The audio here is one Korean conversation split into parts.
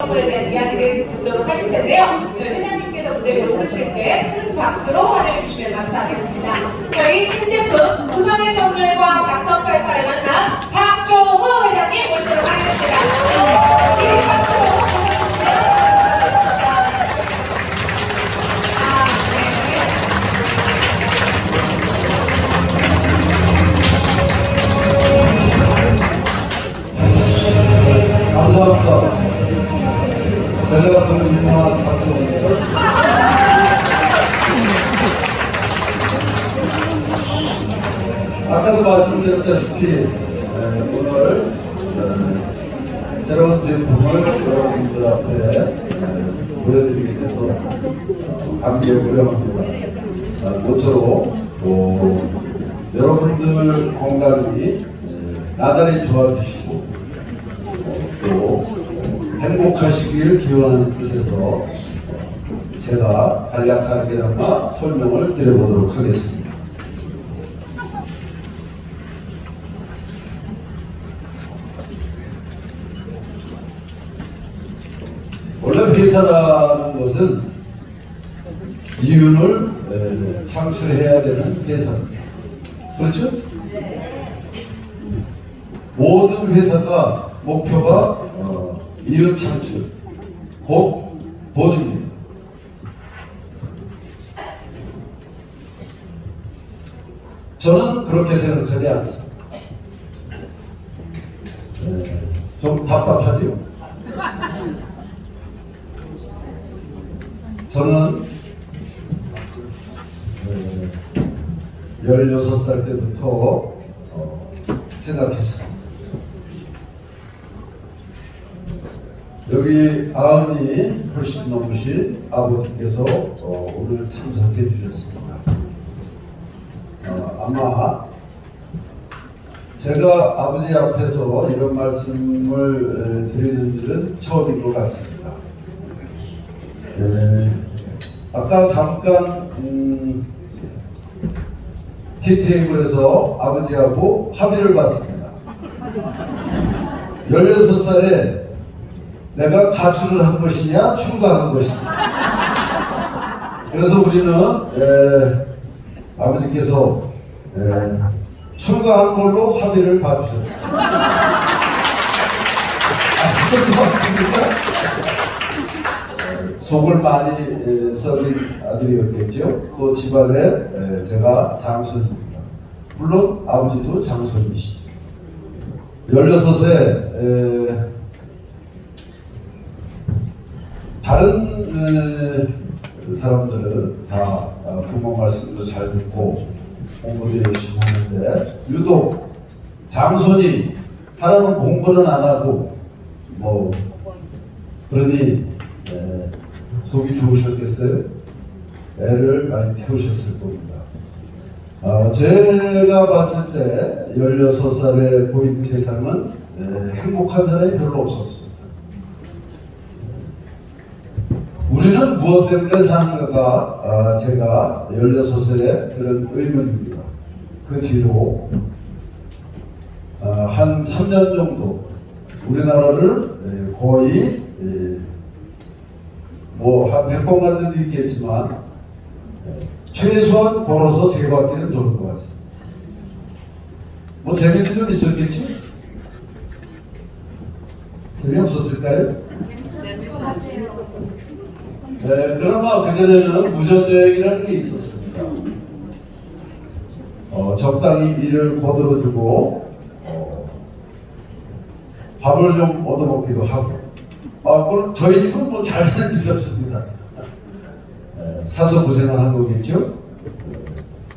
에 대한 이야기를 듣도록 하실 텐데요. 저희 회장님께서 무대 위로 오르실 때 큰 박수로 환영해 주시면 감사하겠습니다. 저희 신제품 우선의 선물과 닥터팔팔의 만남 박종호 회장님 모시도록 하겠습니다. 이 박수로 보내주시면 감사하겠습니다. 감사합니다. 제가 그 유명한 박수입니다. 아까도 말씀드렸다시피 오늘 새로운 제품을 여러분들 앞에 보여드리게 돼서 감개무량합니다. 모쪼록 여러분들 건강이 나날이 좋아지시고 또 행복하시길 기원하는 뜻에서 제가 간략하게나마 설명을 드려보도록 하겠습니다. 원래 회사라는 것은 이윤을 창출해야 되는 회사입니다. 그렇죠? 모든 회사가 목표가 이윤 창출, 곧 돈입니다. 저는 그렇게 생각하지 않습니다. 좀 답답하죠? 저는 16살 때부터 생각했습니다. 여기 아흔이 훨씬 넘으신 아버지께서 오늘 참석해 주셨습니다. 아마 제가 아버지 앞에서 이런 말씀을 드리는 일은 처음인 것 같습니다. 아까 잠깐 티테이블에서 아버지하고 합의를 봤습니다. 16살에 내가 가출을 한 것이냐 출가한 것이냐. 그래서 우리는 아버지께서 출가한 걸로 합의를 봐주셨습니다. 맞습니까? 속을 많이 썩인 아들이었겠죠. 또 집안에 제가 장손입니다. 물론 아버지도 장손이시죠. 16세 다른 사람들은 다 부모 말씀도 잘 듣고 공부도 열심히 하는데 유독 장손이 하나는 공부는 안 하고 그러니 속이 좋으셨겠어요? 애를 많이 키우셨을 겁니다. 제가 봤을 때 16살에 보인 세상은 행복한 사람이 별로 없었습니다. 우리는 무엇 때문에 사는가가 제가 16살에 그런 의문입니다. 그 뒤로 한 3년 정도 우리나라를 거의 한 100번 간 데도 있겠지만 최소한 걸어서 3바퀴는 도는 것 같습니다. 재미도 좀 있었겠죠? 재미없었을까요? 그러나 그전에는 무전여행이라는 게 있었습니다. 적당히 일을 거들어주고 밥을 좀 얻어먹기도 하고 저희 집은 잘 사는 집이었습니다. 사서 고생을 한 거겠죠.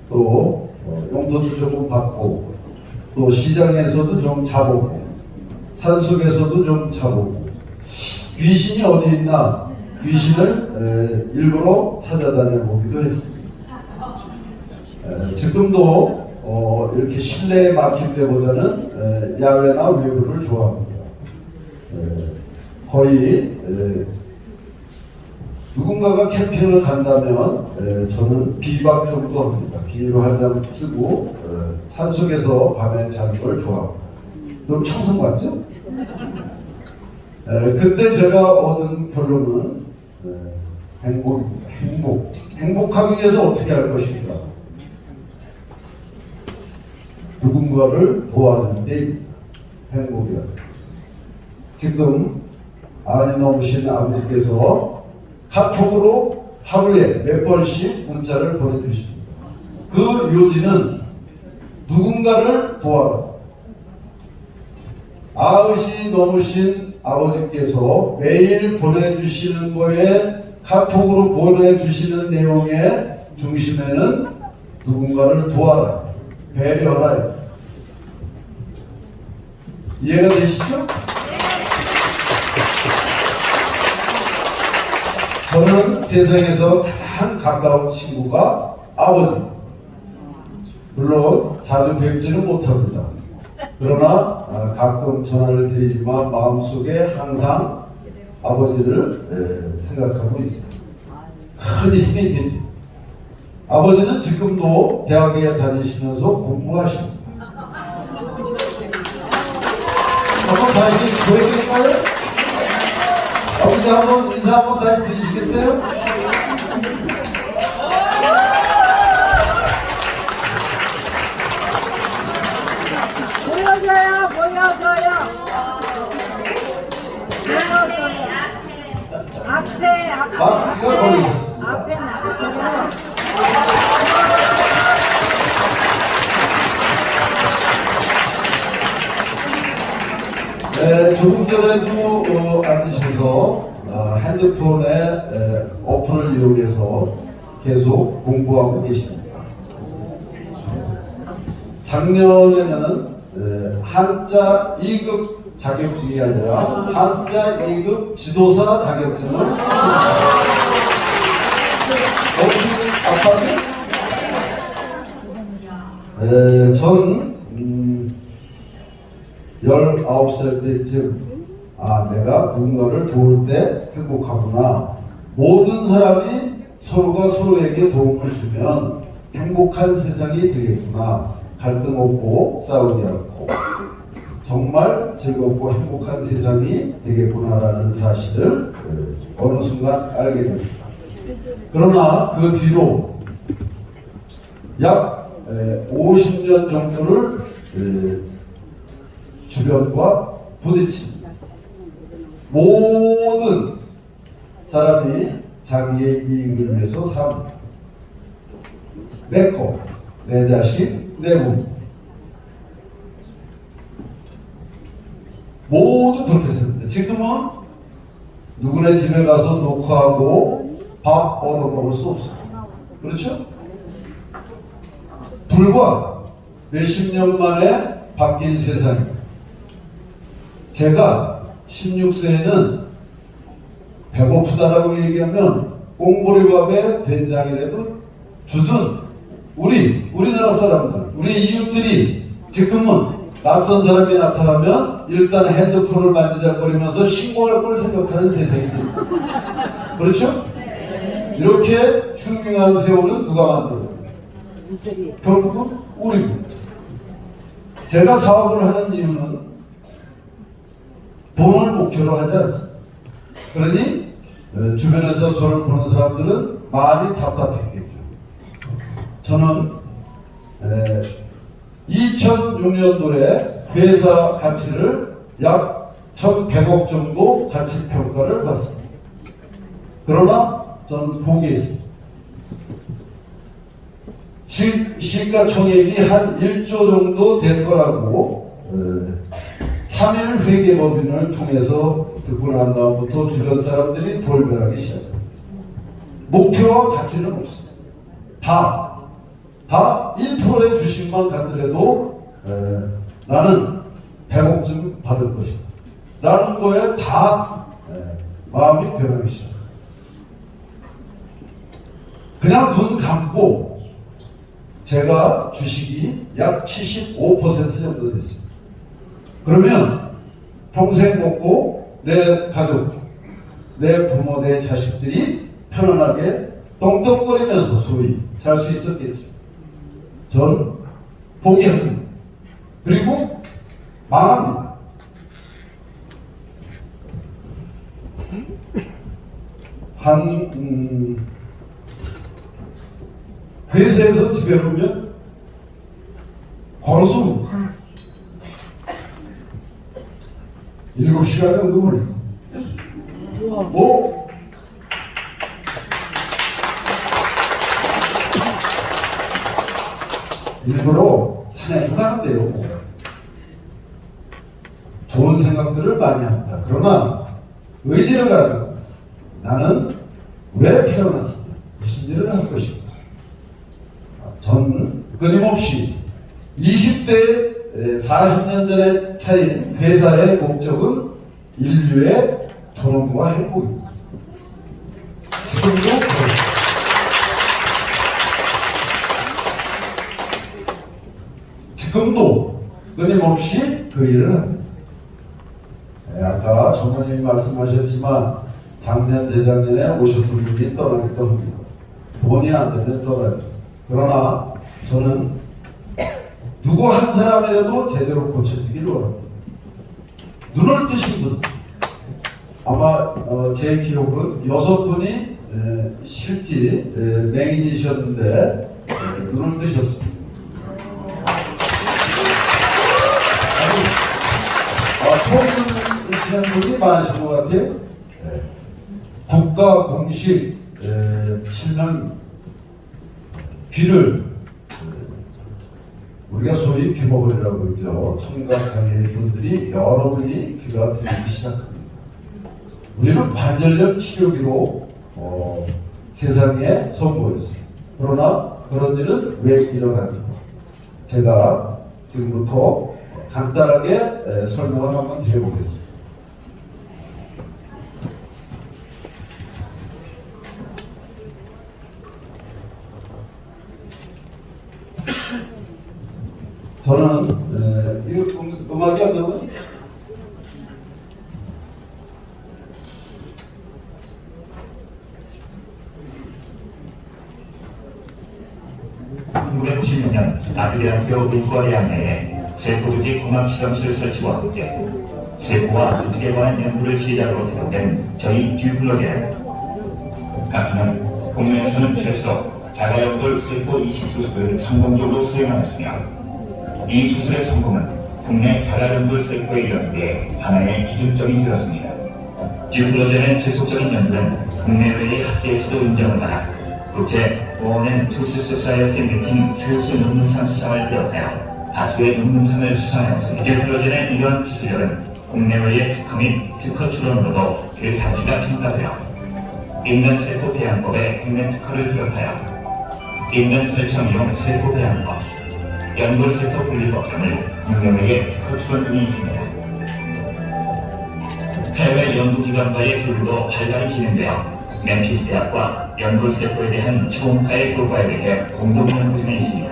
또 용돈도 조금 받고 또 시장에서도 좀 자보고 산속에서도 좀 자보고 귀신이 어디 있나 귀신을 일부러 찾아다녀 보기도 했습니다. 지금도 이렇게 실내에 막힐 때보다는 야외나 외부를 좋아합니다. 거의 누군가가 캠핑을 간다면 저는 비박 정도 합니다. 비닐로 한 장 쓰고 산속에서 밤에 자는 걸 좋아합니다. 그럼 청소 같죠? 그때 제가 얻은 결론은 행복입니다. 행복하기 위해서 어떻게 할 것인가? 누군가를 도와주는 데 행복이라고. 지금 안이 넘으신 아버지께서 카톡으로 하루에 몇 번씩 문자를 보내주십니다. 그 요지는 누군가를 도와라. 아흔이 넘으신 아버지께서 매일 보내주시는 거에 카톡으로 보내주시는 내용의 중심에는 누군가를 도와라, 배려하라. 이해가 되시죠? 저는 세상에서 가장 가까운 친구가 아버지. 물론 자주 뵙지는 못합니다. 그러나 가끔 전화를 드리지만 마음속에 항상 아버지를 생각하고 있습니다. 큰 힘이 되죠. 아버지는 지금도 대학에 다니시면서 공부하십니다. 한번 다시 보여드릴까요? 아버지 한번 인사 한번 다시 드리시겠어요? 보여줘요, 보여줘요. 앞에 마스크가 거기 있었습니다. 앞에 나가서 조금 전에도 앉으셔서 핸드폰의 어플을 이용해서 계속 공부하고 계십니다. 작년에는 한자 2급 자격증이 아니라 한자 2급 지도사 자격증을 아빠는 전 19살 때쯤 내가 누군가를 도울 때 행복하구나. 모든 사람이 서로가 서로에게 도움을 주면 행복한 세상이 되겠구나. 갈등 없고 싸우지 않고 정말 즐겁고 행복한 세상이 되겠구나라는 사실을 어느 순간 알게 됩니다. 그러나 그 뒤로 약 50년 정도를 주변과 부딪힙니다. 모든 사람이 자기의 이익을 위해서 삽니다. 내 거, 내 자식, 내 부모. 모두 그렇게 삽니다. 지금은 누구네 집에 가서 녹화하고 밥 얻어먹을 수 없어요. 그렇죠? 불과 몇십 년 만에 바뀐 세상입니다. 제가 16세에는 배고프다라고 얘기하면 꽁보리밥에 된장이라도 주든 우리나라 사람들, 우리 이웃들이 지금은 낯선 사람이 나타나면 일단 핸드폰을 만지작거리면서 신고할 걸 생각하는 세상이 됐어요. 그렇죠? 이렇게 흉흉한 세월은 누가 만들었어요? 결국은 우리입니다. 제가 사업을 하는 이유는 돈을 목표로 하지 않습니다. 그러니 주변에서 저를 보는 사람들은 많이 답답했겠죠. 저는 2006년도에 회사 가치를 약 1,100억 정도 가치 평가를 받습니다. 그러나 저는 포기했습니다. 시가총액이 한 1조 정도 될 거라고 3일 회계법인을 통해서 듣고 난 다음부터 주변 사람들이 돌변하기 시작합니다. 목표와 가치는 없습니다. 다 1%의 주식만 갖더라도 나는 100억쯤 받을 것이다 라는 거에 다 마음이 변하기 시작합니다. 그냥 눈 감고 제가 주식이 약 75% 정도 됐습니다. 그러면 평생 먹고 내 가족, 내 부모, 내 자식들이 편안하게 떵떵거리면서 소위 살 수 있었겠죠. 전 포기합니다. 그리고 망합니다. 회사에서 집에 오면 걸어서 옵니다. 7시간 정도 걸리고 뭐 일부러 산에도 가는데요. 좋은 생각들을 많이 합니다. 그러나 의지를 가지고 나는 왜 태어났습니까? 무슨 일을 할 것인가? 전 끊임없이 20대 40년 전에 차인 회사의 목적은 인류의 존엄과 행복입니다. 지금도 그렇습니다. 지금도 끊임없이 그 일을 합니다. 아까 전원님이 말씀하셨지만 작년, 재작년에 오셨던 분이 떠나기도 합니다. 돈이 안 되면 떠나요. 그러나 저는 누구 한 사람이라도 제대로 고쳐주기를 원합니다. 눈을 뜨신 분, 아마 제 기록은 6분이 실제 맹인이셨는데 눈을 뜨셨습니다. 처음 쓰시는 분이 많으신 것 같아요. 국가 공식 실명 귀를 우리가 소위 귀머거리라고 그러죠. 청각장애인분들이 여러분이 귀가 들리기 시작합니다. 우리는 관절염 치료기로 세상에 선보였어요. 그러나 그런 일은 왜 일어납니까? 제가 지금부터 간단하게 설명을 한번 드려보겠습니다. 저는 이거 음악이 안 나오면 아주대학교 의과대학 내에 세포조직 공학실험실 설치와 함께 세포와 조직에 관한 연구를 시작으로 개통된 저희 듀플로젠 같은 국내에서는 최초 자가연골 세포 이식 수술을 성공적으로 수행하였으며 이 수술의 성공은 국내 자가연골 세포의 연구에 하나의 기준점이 되었습니다. 듀플로젠의 계속적인 연구는 국내외의 학계에서도 인정을 받아 국제 오어넨 투스 소사이어티 미팅 최우수 논문상 수상을 비롯하여 다수의 논문상을 수상하였습니다. 듀플로젠의 이러한 기술력은 국내외의 특허 및 특허 출원으로도 그 가치가 평가되어 인간세포 배양법의 국내 특허를 비롯하여 인간 혈청이용 세포 배양법, 연골세포 분리법 등을 국내외의 특허 출원 중에 있습니다. 해외 연구기관과의 교류도 활발히 진행되어 멤피스 대학과 연골세포에 대한 초음파의 효과에 대해 공동 연구 중에 있습니다.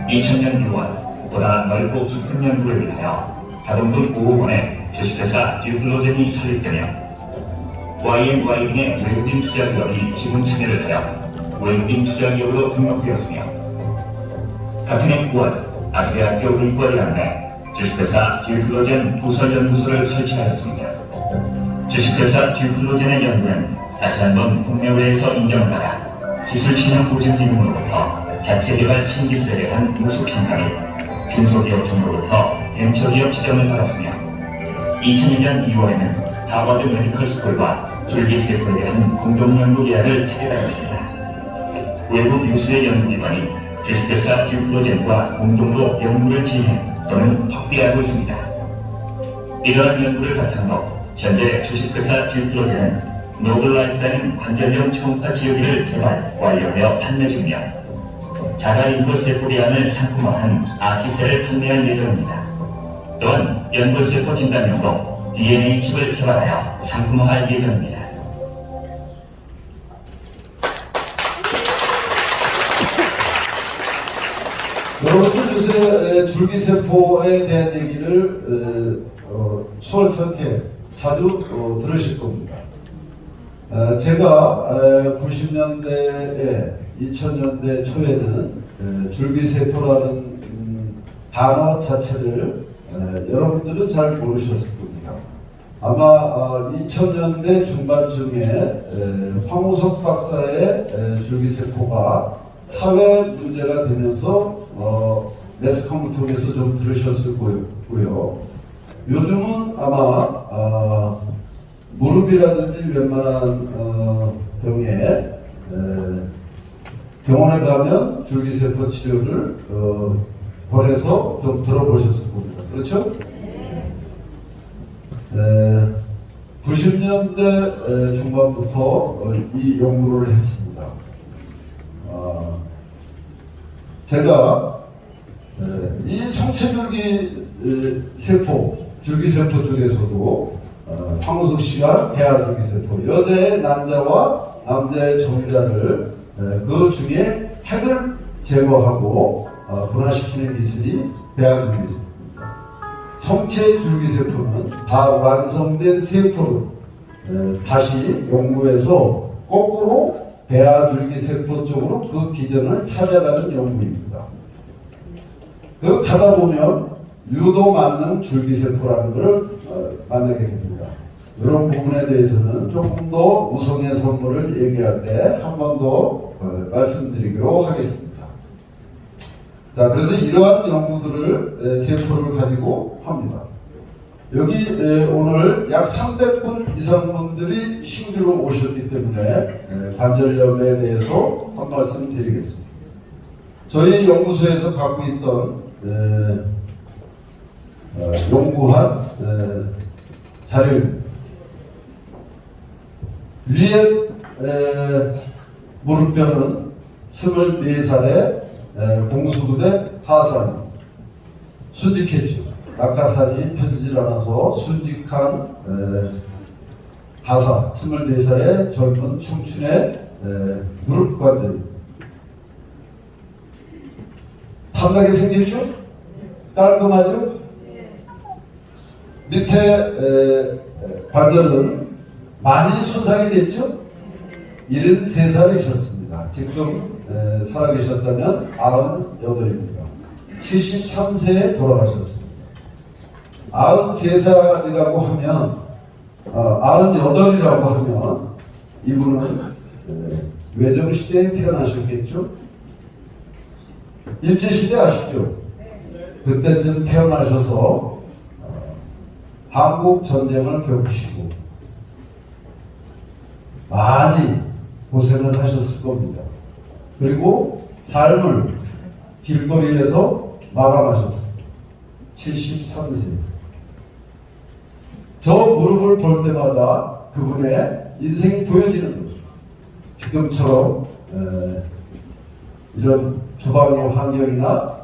2000년 6월 보다 넓고 깊은 연구를 위하여 자본금 5억 원의 주식회사 듀플로젠이 설립되며 YMY 등의 외국인 투자기업이 지분 참여를 하여 외국인 투자기업으로 등록되었으며 같은 해 9월 아주대학교 의과대학 내 주식회사 듀플로젠 부설연구소를 설치하였습니다. 주식회사 듀플로젠의 연구는 다시 한번 국내외에서 인정을 받아 기술신용보증기금으로부터 자체개발 신기술에 대한 우수평가 및 중소기업 정부로부터 벤처기업 지정을 받았으며 2002년 2월에는 하버드 메디컬 스쿨과 줄기세포에 대한 공동연구 계약을 체결하였습니다. 외국 유수의 연구기관이 주식회사 듀플로젠과 공동으로 연구를 진행 또는 확대하고 있습니다. 이러한 연구를 바탕으로 현재 주식회사 듀플로젠은 노블라이프라는 관절염 초음파 치료기를 개발, 완료하여 판매 중이며 자가연골세포 배양을 상품화한 아티셀을 판매할 예정입니다. 또한 연골세포 진단용으로 DNA 칩을 개발하여 상품화할 예정입니다. 여러분들 요새 줄기세포에 대한 얘기를 수월찮게 자주 들으실 겁니다. 제가 90년대에 2000년대 초에는 줄기세포라는 단어 자체를 여러분들은 잘 모르셨을 겁니다. 아마 2000년대 중반쯤에 황우석 박사의 줄기세포가 사회 문제가 되면서 매스컴을 통해서 좀 들으셨을 거고요. 요즘은 아마 무릎이라든지 웬만한 병에 병원에 가면 줄기세포 치료를 권해서 좀 들어보셨을 겁니다. 그렇죠? 90년대 중반부터 이 연구를 했습니다. 제가 이 성체줄기 세포, 줄기세포 쪽에서도 황우석 씨가 배아줄기세포, 여자의 난자와 남자의 정자를 그 중에 핵을 제거하고 분화시키는 기술이 배아줄기세포입니다. 성체줄기세포는 다 완성된 세포를 다시 연구해서 거꾸로 배아줄기세포 쪽으로 그 기전을 찾아가는 연구입니다. 그 가다 보면 유도 만능 줄기세포라는 것을 만나게 됩니다. 이런 부분에 대해서는 조금 더 우성의 선물을 얘기할 때 한 번 더 말씀드리도록 하겠습니다. 자, 그래서 이러한 연구들을 세포를 가지고 합니다. 여기 오늘 약 300분 이상 분들이 신규로 오셨기 때문에 관절염에 대해서 한 말씀 드리겠습니다. 저희 연구소에서 갖고 있던 연구한 자료입니다. 위에 무릎뼈는 24살에 공수부대 하산이 순직했죠. 낙하산이 펴지질 않아서 순직한 하산 24살의 젊은 청춘의 무릎 관절입니다. 탐나게 생겼죠? 깔끔하죠? 밑에 관절은 많이 손상이 됐죠? 73살이셨습니다. 지금 살아계셨다면 98입니다. 73세에 돌아가셨습니다. 93살이라고 하면 98이라고 하면 이분은 외정시대에 태어나셨겠죠? 일제시대 아시죠? 그때쯤 태어나셔서 한국 전쟁을 겪으시고 많이 고생을 하셨을 겁니다. 그리고 삶을 길거리에서 마감하셨습니다. 73세. 저 무릎을 볼 때마다 그분의 인생이 보여지는 거죠. 지금처럼 이런 주방의 환경이나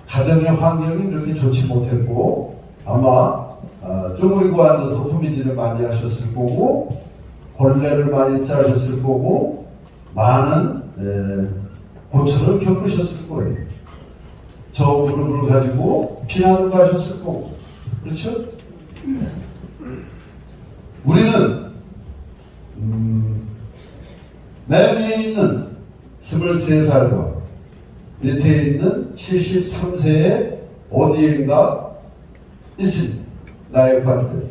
가정의 환경이 그렇게 좋지 못했고 아마 쪼그리고 앉아서 후미질을 많이 하셨을 거고 벌레를 많이 짜셨을 거고 많은 고초를 겪으셨을 거예요. 저 무릎을 가지고 피난을 가셨을 거고 그렇죠? 우리는 맨 위에 있는 23살과 밑에 있는 73세의 어디인가 있습니다. 나의 관절.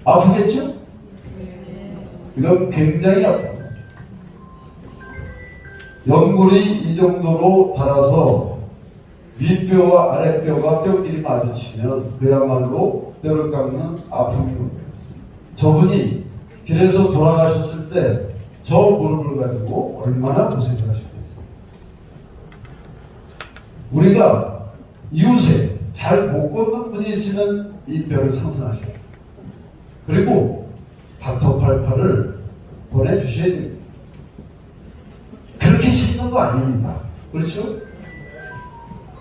아프겠죠? 이건 굉장히 아픕니다. 연골이 이 정도로 닳아서 윗뼈와 아랫뼈가 뼈끼리 마주치면 그야말로 뼈를 깎는 아픔입니다. 저분이 길에서 돌아가셨을 때 저 무릎을 가지고 얼마나 고생을 하셨겠어요. 우리가 이웃에 잘 못 걷는 분이 있으면 이 뼈를 상상하셔야 돼요. 그리고 닥터팔팔을 보내주셔야 됩니다. 그렇게 쉽는 거 아닙니다. 그렇죠?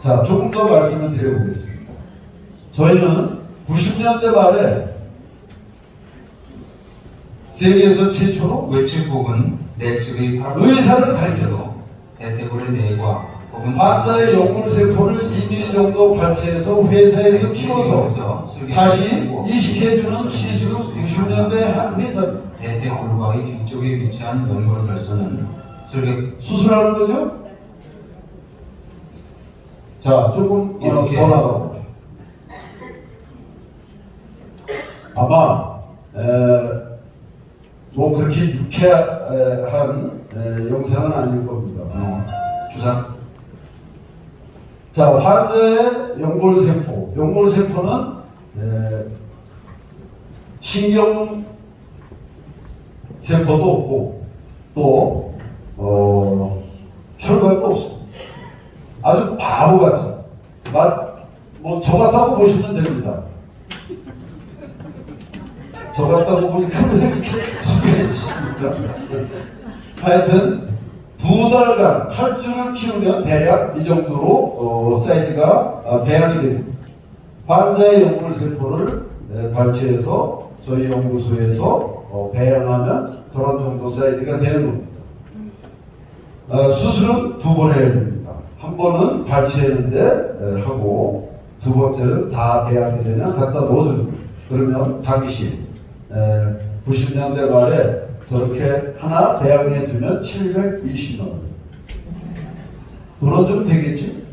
자, 조금 더 말씀을 드려보겠습니다. 저희는 90년대 말에 세계에서 최초로 외측복은 내측의 의사를 가리켜서 대퇴골의 뇌과 혹은 환자의 연골세포를 2mm 정도 발치해서 회사에서 키워서 다시 이식해주는 시술을 90년대에 한 회사입니다. 대퇴골과의 뒤쪽에 위치한 연골 결손은 수술하는 거죠? 자, 조금 이렇게. 더 나가보죠. 아마 뭐 그렇게 유쾌한 영상은 아닐 겁니다. 주상. 자, 환자의 연골세포. 연골세포는 신경세포도 없고 또 혈관도 없습니다. 아주 바보 같죠. 저 같다고 보시면 됩니다. 저 같다고 보니까 왜 이렇게 숙연해지십니까? 하여튼 2달간 8주를 키우면 대략 이 정도로 사이즈가 배양이 됩니다. 환자의 연골세포를 발치해서 저희 연구소에서 배양하면 저런 정도 사이즈가 되는 겁니다. 수술은 2번 해야 됩니다. 한 번은 발치했는데 하고 두 번째는 다 배양이 되면 갖다 넣어줍니다. 그러면 당시 90년대 말에 저렇게 하나 배양해 주면 720만 원. 돈은 좀 되겠지?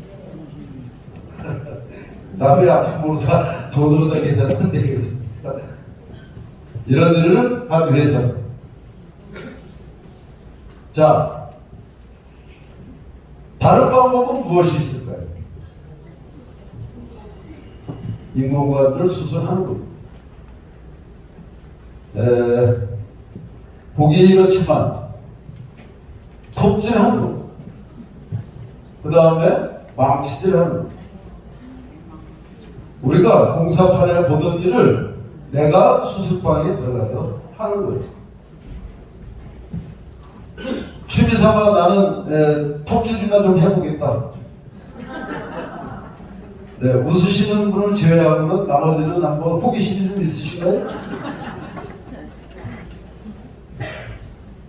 남의 아픔으로 다 돈으로 다 계산하면 되겠습니까? 이런 일을 한 회사. 자, 다른 방법은 무엇이 있을까요? 인공관절 수술하는 겁니다. 보기 이렇지만 톱질하는 거, 그 다음에 망치질하는 거. 우리가 공사판에 보던 일을 내가 수술방에 들어가서 하는 거예요. 취미삼아 나는 톱질이나 좀 해보겠다. 네, 웃으시는 분을 제외하고는 나머지는 한번 호기심이 좀 있으신가요?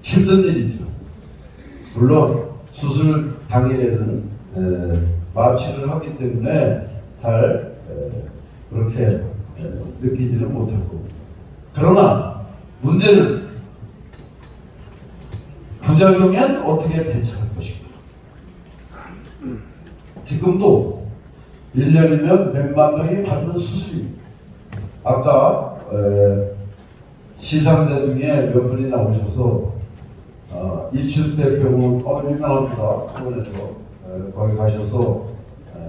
힘든 일이죠. 물론 수술 당일에는 마취를 하기 때문에 잘 그렇게 느끼지는 못할 겁니다. 그러나 문제는 부작용엔 어떻게 대처할 것인가. 지금도 1년이면 몇만 명이 받는 수술입니다. 아까 시상대 중에 몇 분이 나오셔서 이춘대병원 유명합니다. 수원에서 거기 가셔서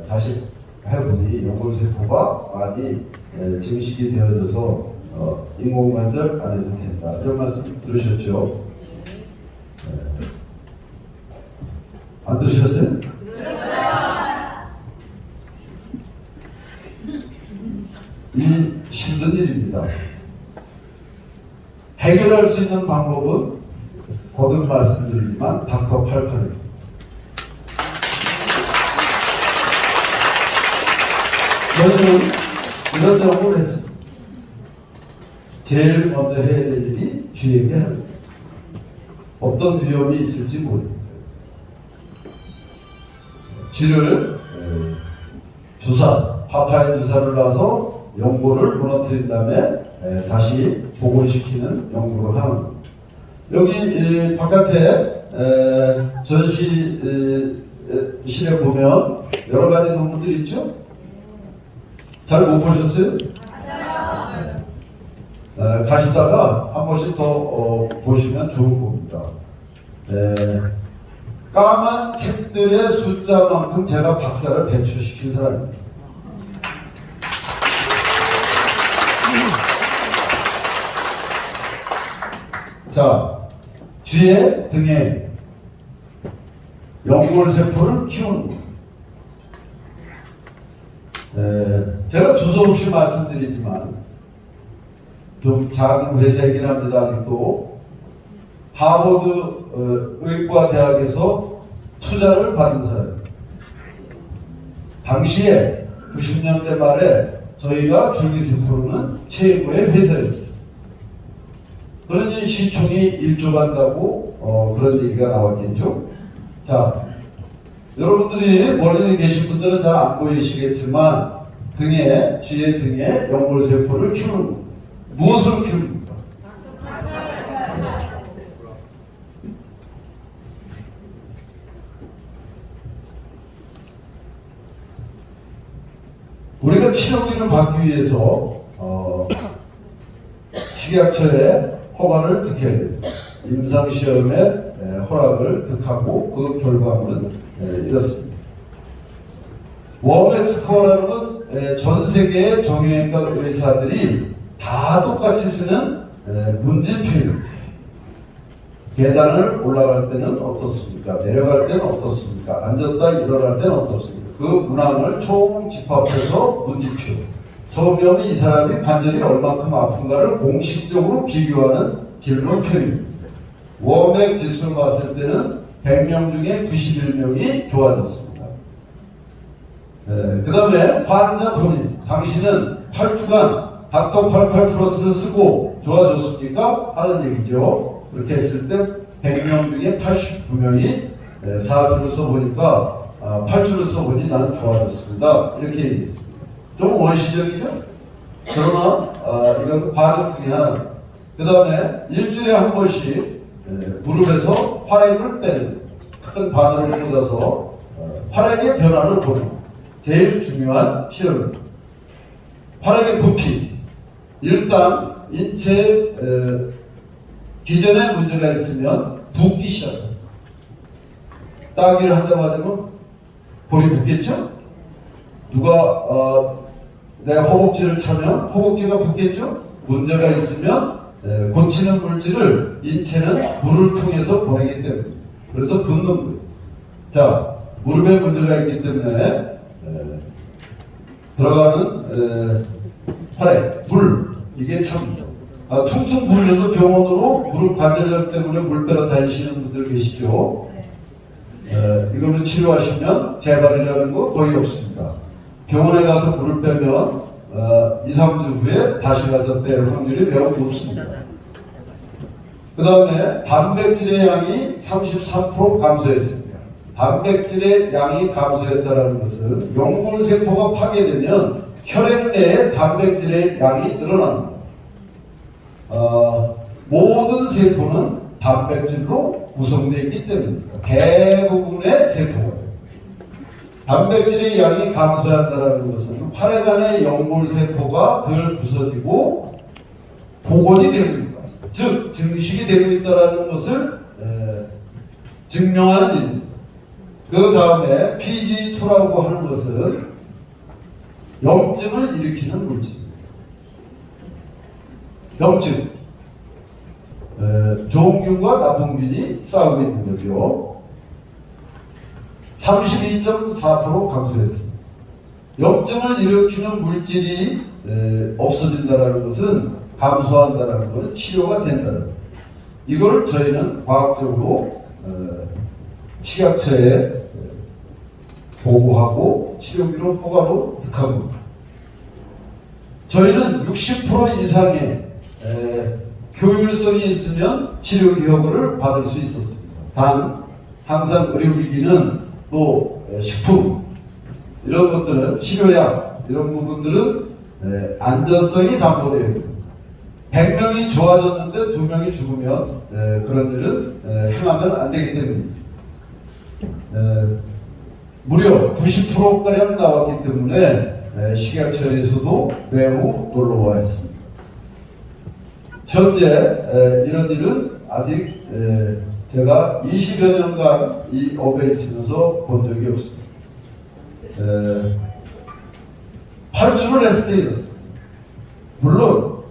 다시 해보니 연골세포가 많이 증식이 되어져서 인공관절 안 해도 된다. 이런 말씀 들으셨죠? 안 들으셨어요? 이 힘든 일입니다. 해결할 수 있는 방법은 거듭 말씀드리지만 닥터 88입니다. 저는 이런 작업을 했습니다. 제일 먼저 해야 될 일이 쥐에게 합니다. 어떤 위험이 있을지 모릅니다. 쥐를 파파인 주사를 놔서 연골을 무너뜨린 다음에 다시 복원시키는 연구를 하는 겁니다. 여기 바깥에 전시실에 보면 여러 가지 논문들이 있죠? 잘 못 보셨어요? 가시다가 한 번씩 더 보시면 좋을 겁니다. 까만 책들의 숫자만큼 제가 박사를 배출시킨 사람입니다. 자, 쥐의 등에 연골세포를 키우는 것. 제가 두서없이 말씀드리지만 좀 작은 회사이긴 합니다. 아직도 하버드 의과대학에서 투자를 받은 사람입니다. 당시에 90년대 말에 저희가 줄기세포로는 최고의 회사였어요. 그러니 시총이 1조 간다고 그런 얘기가 나왔겠죠. 자, 여러분들이 멀리 계신 분들은 잘 안 보이시겠지만 쥐의 등에 연골세포를 키우는 겁니다. 무엇으로 키웁니까? 그 치료비를 받기 위해서 식약처에 허가를 득해야 됩니다. 임상시험에 허락을 득하고 그 결과물은 이렇습니다. 웜엑스코어라는 건 전 세계의 정형외과 의사들이 다 똑같이 쓰는 문진표입니다. 계단을 올라갈 때는 어떻습니까? 내려갈 때는 어떻습니까? 앉았다 일어날 때는 어떻습니까? 그 문항을 총 집합해서 문진표. 처음에 이 사람이 관절이 얼마큼 아픈가를 공식적으로 비교하는 질문표입니다. 워맥 지수를 봤을 때는 100명 중에 91명이 좋아졌습니다. 그 다음에 환자 본인, 당신은 8주간 닥터88 플러스를 쓰고 좋아졌습니까? 하는 얘기죠. 그렇게 했을 때 100명 중에 89명이 4주를 써보니까 8주를 써보니 나는 좋아졌습니다. 이렇게 얘기했습니다. 좀 원시적이죠? 그러나 이건 과정 중에 하나. 그 다음에 일주일에 한 번씩 무릎에서 활액을 빼는 큰 바늘을 꽂아서 활액의 변화를 보는 제일 중요한 실험입니다. 활액의 부피. 일단 인체 기전에 문제가 있으면 붓기 시작합니다. 따기를 한 대 맞으면 볼이 붓겠죠? 누가 내 허벅지를 차면 허벅지가 붓겠죠? 문제가 있으면 고치는 물질을 인체는 물을 통해서 보내기 때문에 그래서 붓는 거예요. 자, 무릎에 문제가 있기 때문에 들어가는 혈액, 물 이게 참 퉁퉁 부으셔서 병원으로 무릎 관절염 때문에 물 빼러 다니시는 분들 계시죠? 이거를 치료하시면 재발이라는 거 거의 없습니다. 병원에 가서 물을 빼면 2, 3주 후에 다시 가서 뺄 확률이 매우 높습니다. 그 다음에 단백질의 양이 33% 감소했습니다. 단백질의 양이 감소했다는 것은 용골세포가 파괴되면 혈액 내에 단백질의 양이 늘어납니다. 모든 세포는 단백질로 구성되어 있기 때문입니다. 대부분의 세포가 단백질의 양이 감소한다는 것은 활액 안의 용골세포가 덜 부서지고 복원이 되고 있다. 즉 증식이 되고 있다는 것을 증명하는 일입니다. 그 다음에 PG2라고 하는 것은 염증을 일으키는 물질입니다. 염증. 좋은 균과 나쁜 균이 싸우고 있는 거죠. 32.4% 감소했습니다. 염증을 일으키는 물질이 없어진다는 것은 감소한다는 것은 치료가 된다는 것. 이걸 저희는 과학적으로 식약처에 보고하고 치료비로 허가로 득합니다. 저희는 60% 이상의 효율성이 있으면 치료비 허가를 받을 수 있었습니다. 단 항상 의료기기는 또 식품 이런 것들은 치료약 이런 부분들은 안전성이 담보되어야 됩니다. 100명이 좋아졌는데 2명이 죽으면 그런 일은 행하면 안 되기 때문입니다. 무려 90%가량 나왔기 때문에 식약처에서도 매우 놀라워했습니다. 현재 이런 일은 아직 제가 20여 년간 이 업에 있으면서 본 적이 없습니다. 8주를 했을 때 이렇습니다. 물론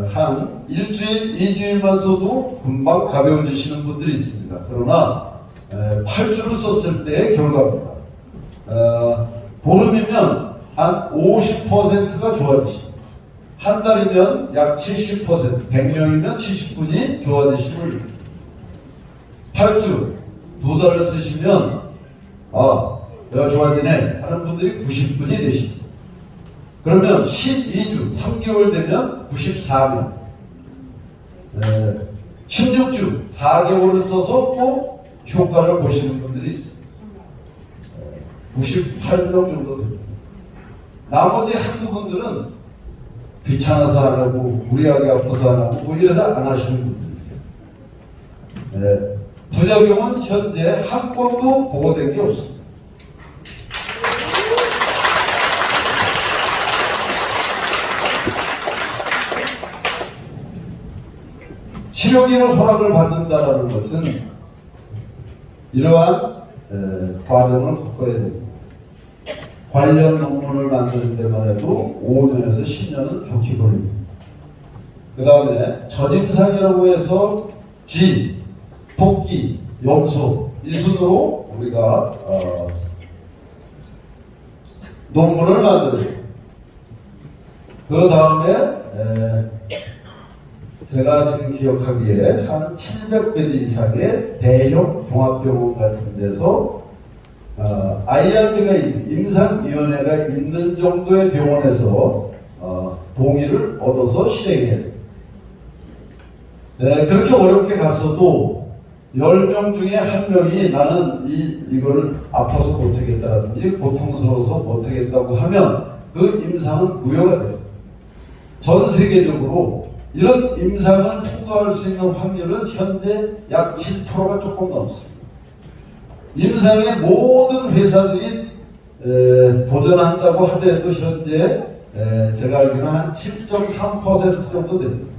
한 일주일, 2주일만 써도 금방 가벼워지시는 분들이 있습니다. 그러나 8주를 썼을 때의 결과입니다. 보름이면 한 50%가 좋아지십니다. 한 달이면 약 70%, 100명이면 70분이 좋아지시는 겁니다. 8주, 2달을 쓰시면 내가 좋아지네 하는 분들이 90분이 되십니다. 그러면 12주, 3개월 되면 94명, 16주, 4개월을 써서 또 효과를 보시는 분들이 있습니다. 98명 정도 됩니다. 나머지 한두 분들은 귀찮아서 안 하고 무리하게 아파서 안 하고 뭐 이래서 안 하시는 분들입니다. 부작용은 현재 한 건도 보고된 게 없습니다. 치료기를 허락을 받는다라는 것은 이러한 과정을 겪어야 됩니다. 관련 논문을 만드는 데만 해도 5년에서 10년은 좋게 걸립니다. 그 다음에 전임상이라고 해서 쥐, 토끼, 염소 이 순으로 우리가 논문을 만들어요. 그 다음에 제가 지금 기억하기에 한 700베드 이상의 대형 종합병원 같은 데서 IRB가 임상위원회가 있는 정도의 병원에서 동의를 얻어서 실행해야 돼요. 그렇게 어렵게 갔어도 10명 중에 1명이 나는 이거를 아파서 못하겠다라든지 고통스러워서 못하겠다고 하면 그 임상은 무효가 돼요. 전 세계적으로 이런 임상을 통과할 수 있는 확률은 현재 약 7%가 조금 넘습니다. 임상의 모든 회사들이 도전한다고 하더라도 현재 제가 알기로는 한 7.3% 정도 됩니다.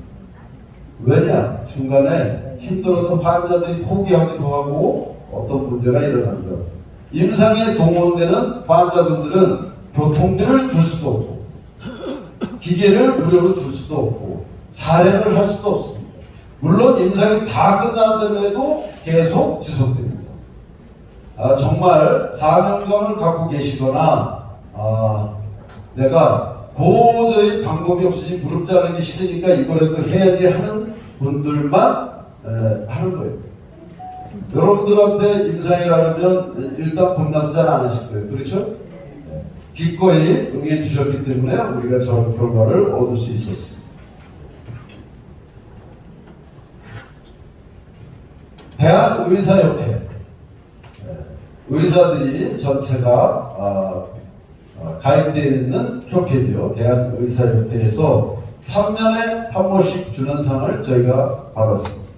왜냐? 중간에 힘들어서 환자들이 포기하기도 하고 어떤 문제가 일어나죠. 임상에 동원되는 환자분들은 교통비를 줄 수도 없고 기계를 무료로 줄 수도 없고 사례를 할 수도 없습니다. 물론 임상이 다 끝난다음에도 계속 지속됩니다. 정말 사명감을 갖고 계시거나 내가 도저히 방법이 없으니 무릎 자르기 싫으니까 이거라도 해야지 하는 분들만 하는 거예요. 여러분들한테 임상이라면 일단 겁나서 잘 안 하실 거예요. 그렇죠? 기꺼이 응해 주셨기 때문에 우리가 저런 결과를 얻을 수 있었습니다. 대한의사협회 의사들이 전체가 가입되어 있는 협회죠. 대한의사협회에서 3년에 한 번씩 주는 상을 저희가 받았습니다.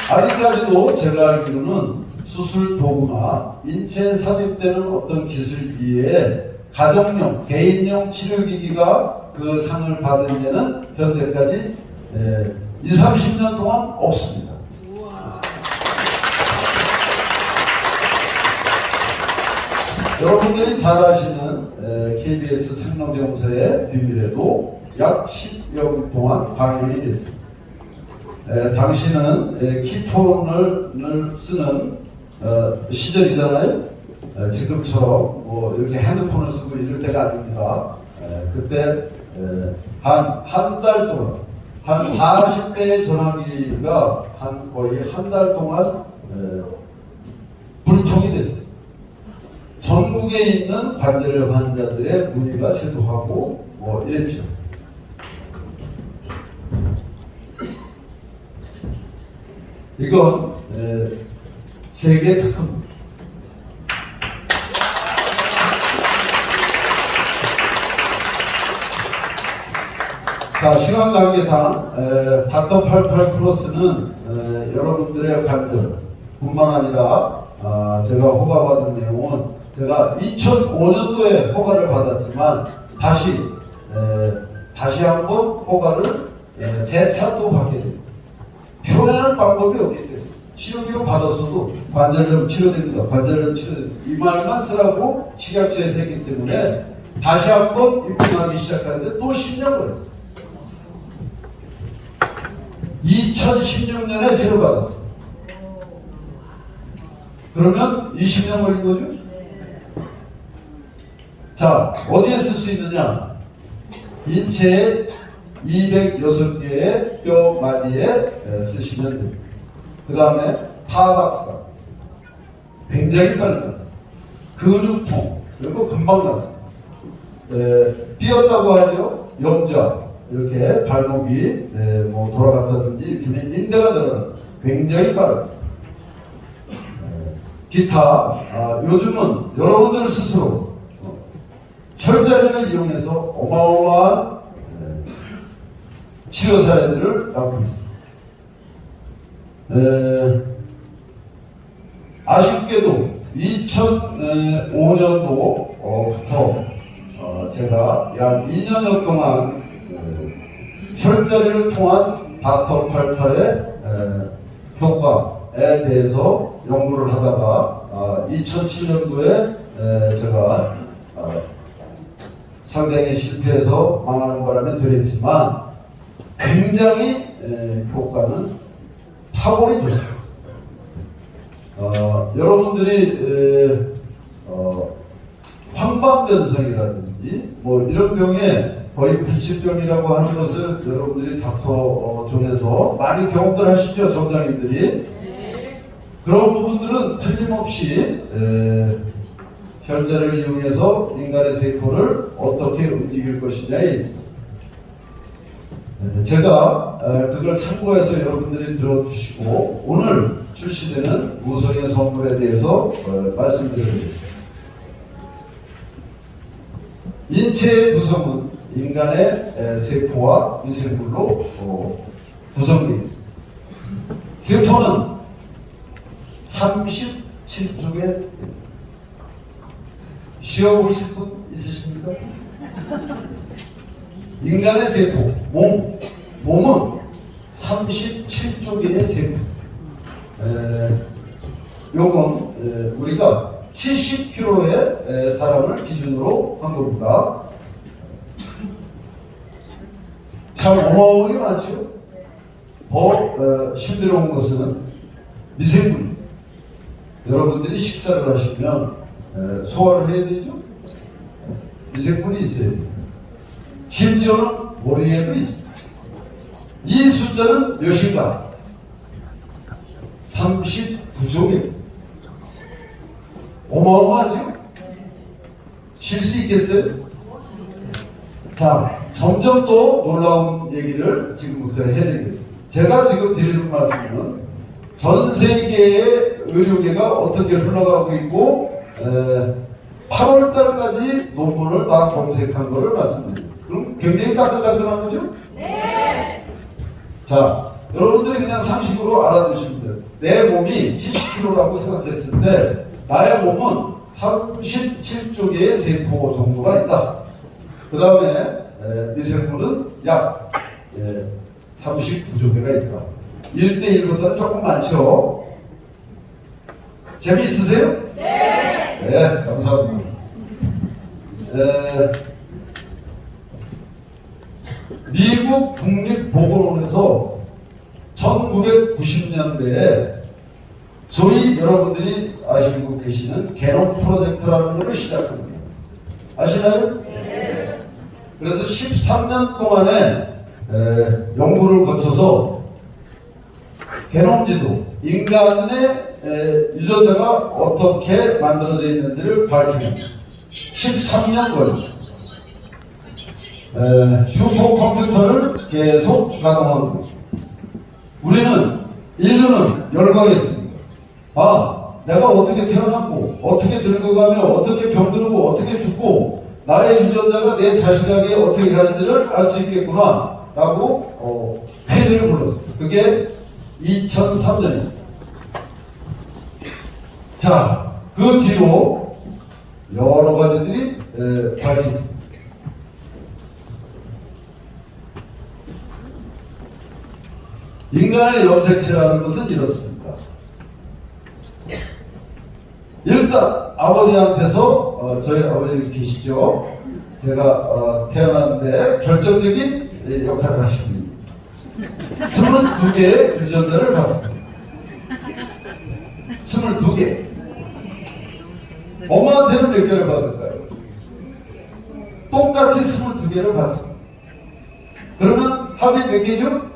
아직까지도 제가 알기로는 수술 도구나 인체에 삽입되는 어떤 기술기에 가정용, 개인용 치료기기가 그 상을 받은 데는 현재까지 20-30년 동안 없습니다. 여러분들이 잘 아시는 KBS 생로병사의 비밀에도 약 10여 분 동안 방영이 됐습니다. 당시는 키폰을 쓰는 시절이잖아요. 지금처럼 뭐 이렇게 핸드폰을 쓰고 이럴 때가 아닙니다. 그때 한 달 동안 한 40대의 전화기가 거의 한 달 동안 불통이 됐어요. 전국에 있는 관절염 환자들의 문의가 쇄도하고 뭐 이랬죠. 이건 세계 특허입니다. 자, 시간 관계상 닥터 88 플러스는 여러분들의 관절 뿐만 아니라 제가 허가받은 내용은 제가 2005년도에 허가를 받았지만 다시 한번 허가를 재차 또 받게 됩니다. 표현할 방법이 없기 때문에 치료비로 받았어도 관절염 치료됩니다. 관절염 치료됩니다. 이 말만 쓰라고 식약처에서 했기 때문에 다시 한번 입증하기 시작하는데 또 10년 걸렸어요. 2016년에 새로 받았어요. 그러면 20년 걸린 거죠? 자, 어디에 쓸 수 있느냐? 인체의 206개의 뼈 마디에 쓰시면 됩니다. 그 다음에 타박상, 굉장히 빨리 났어요. 근육통, 그리고 금방 났어요. 삐었다고 하죠. 염좌, 이렇게 발목이 뭐 돌아갔다든지 이렇게 인대가 늘어나요. 굉장히 빠르죠. 기타, 요즘은 여러분들 스스로 혈자리를 이용해서 어마어마한 치료 사례들을 낳고 있습니다. 아쉽게도 2005년도부터 제가 약 2년여 동안 혈자리를 통한 닥터 88의 효과에 대해서 연구를 하다가 2007년도에 제가 상당히 실패해서 망하는 바람에 되었지만 굉장히 효과는 탁월히 좋습니다. 여러분들이 황반변성이라든지 뭐 이런 병에 거의 불치병이라고 하는 것을 여러분들이 닥터 존에서 많이 경험들 하시죠, 점장님들이. 그런 부분들은 틀림없이 혈자를 이용해서 인간의 세포를 어떻게 움직일 것이냐에 있습니다. 제가 그걸 참고해서 여러분들이 들어주시고 오늘 출시되는 무성의 선물에 대해서 말씀드리겠습니다. 인체의 구성은 인간의 세포와 미생물로 구성되어 있습니다. 세포는 37쪽에 쉬어보실 분 있으십니까? 인간의 세포, 몸은 37쪽의 세포. 요건 우리가 70kg의 사람을 기준으로 한 겁니다. 참 어마어마하게 많죠? 더 힘들어온 것은 미생물. 여러분들이 식사를 하시면 소화를 해야 되죠? 미생물이 있어야 돼요. 심지어는 머리에도 있습니다. 이 숫자는 몇인가? 39종입니다. 어마어마하죠? 쉴 수 있겠어요? 자, 점점 더 놀라운 얘기를 지금부터 해드리겠습니다. 제가 지금 드리는 말씀은 전 세계의 의료계가 어떻게 흘러가고 있고 8월 달까지 논문을 다 검색한 것을 말씀드립니다. 그럼 굉장히 따끈따끈한 거죠? 네. 자, 여러분들이 그냥 상식으로 알아두시면 돼요. 내 몸이 70kg라고 생각했을 때 나의 몸은 37쪽의 세포 정도가 있다. 그 다음에 미생물은 약 39조 개가 있다. 1대1보다는 조금 많죠? 재미있으세요? 네. 네, 감사합니다. 미국 국립보건원에서 1990년대에 소위 여러분들이 아시고 계시는 게놈 프로젝트라는 것을 시작합니다. 아시나요? 네. 그래서 13년 동안의 연구를 거쳐서 게놈지도 인간의 유전자가 어떻게 만들어져 있는지를 밝힙니다. 13년 걸립니다. 슈퍼컴퓨터를 계속 가동하는 거죠. 인류는 열광했습니다. 내가 어떻게 태어났고, 어떻게 늙어가며, 어떻게 병들고, 어떻게 죽고, 나의 유전자가 내 자식에게 어떻게 가는지를 알 수 있겠구나 라고 회의를 불렀어요. 그게 2003년입니다. 자, 그 뒤로 여러 가지들이 밝혀집니다. 인간의 염색체라는 것은 이렇습니다. 일단 아버지한테서 저희 아버지 계시죠? 제가 태어났는데 결정적인 역할을 하신 분입니다. 22개의 유전자를 받습니다. 22개. 엄마한테는 몇 개를 받을까요? 똑같이 22개를 받습니다. 그러면 합이 몇 개죠?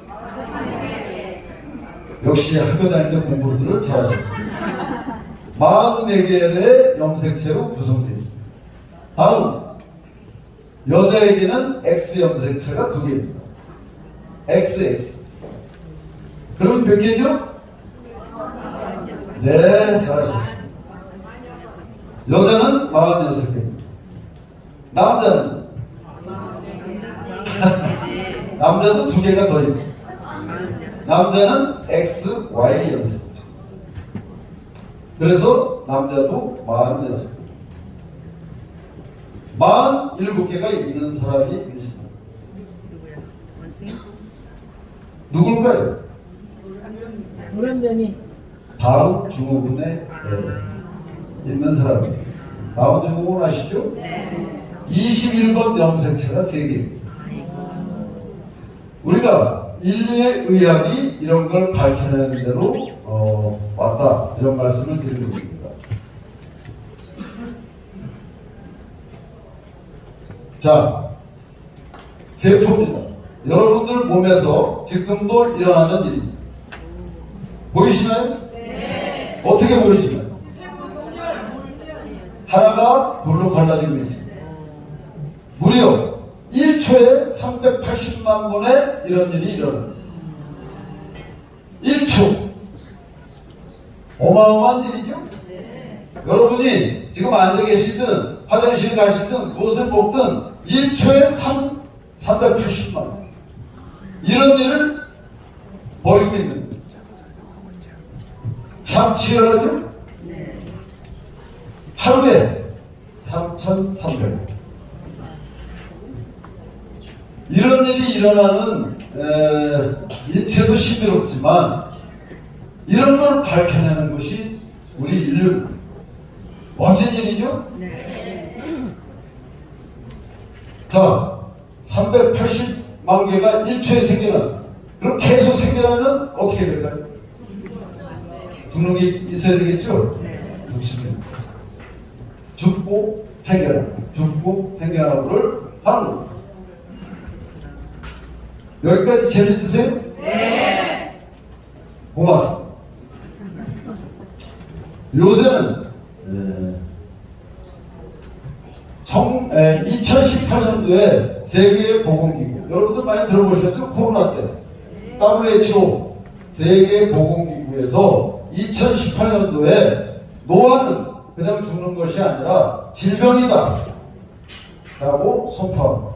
역시 학교 다닐 때 공부를 잘하셨습니다. 44개의 염색체로 구성되어 있습니다. 다음, 여자에게는 X 염색체가 2개입니다. XX. 그러면 몇 개죠? 네, 잘하셨습니다. 여자는 46개입니다. 남자는? 남자도 2개가 더 있습니다. 남자는 XY 염색체. 그래서 남자도 46. 47개가 있는 사람이 있습니다. 누굴까요? 노련변이 다음 증후군에 있는 사람입니다. 다음 증후군 아시죠? 21번 염색체가 3개입니다. 우리가 인류의 의학이 이런 걸 밝혀내는 대로 왔다, 이런 말씀을 드리는 겁니다. 자, 세포입니다. 여러분들 몸에서 지금도 일어나는 일 보이시나요? 네. 어떻게 보이시나요? 하나가 둘로 갈라지고 있습니다. 무려 1초에 380만 번의 이런 일이 일어납니다. 1초. 어마어마한 일이죠? 여러분이 지금 앉아 계시든 화장실 가시든 무엇을 먹든 1초에 380만 원. 이런 일을 벌이고 있는 거예요. 참 치열하죠? 하루에 3,300원. 이런 일이 일어나는 인체도 신비롭지만 이런 걸 밝혀내는 것이 우리 인류 멋진 일이죠? 자, 380만 개가 1초에 생겨났습니다. 그럼 계속 생겨나면 어떻게 될까요? 죽는 게 있어야 되겠죠? 죽습니다. 죽고 생겨나고 죽고 생겨나고를 하는 겁니다. 여기까지 재밌으세요? 네. 고맙습니다. 요새는 2018년도에 세계보건기구, 여러분들 많이 들어보셨죠? 코로나 때 WHO 세계보건기구에서 2018년도에 노화는 그냥 죽는 것이 아니라 질병이다 라고 선포합니다.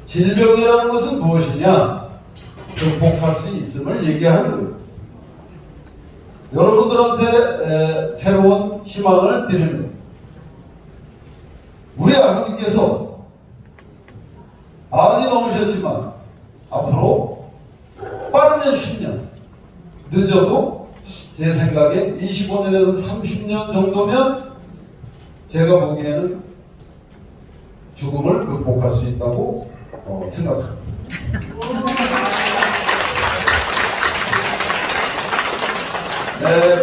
질병이라는 것은 무엇이냐? 극복할 수 있음을 얘기하는 거예요. 여러분들한테 새로운 희망을 드리는 거예요. 우리 아버지께서 90이 넘으셨지만 앞으로 빠르면 10년, 늦어도 제 생각엔 25년에서 30년 정도면 제가 보기에는 죽음을 극복할 수 있다고 생각합니다.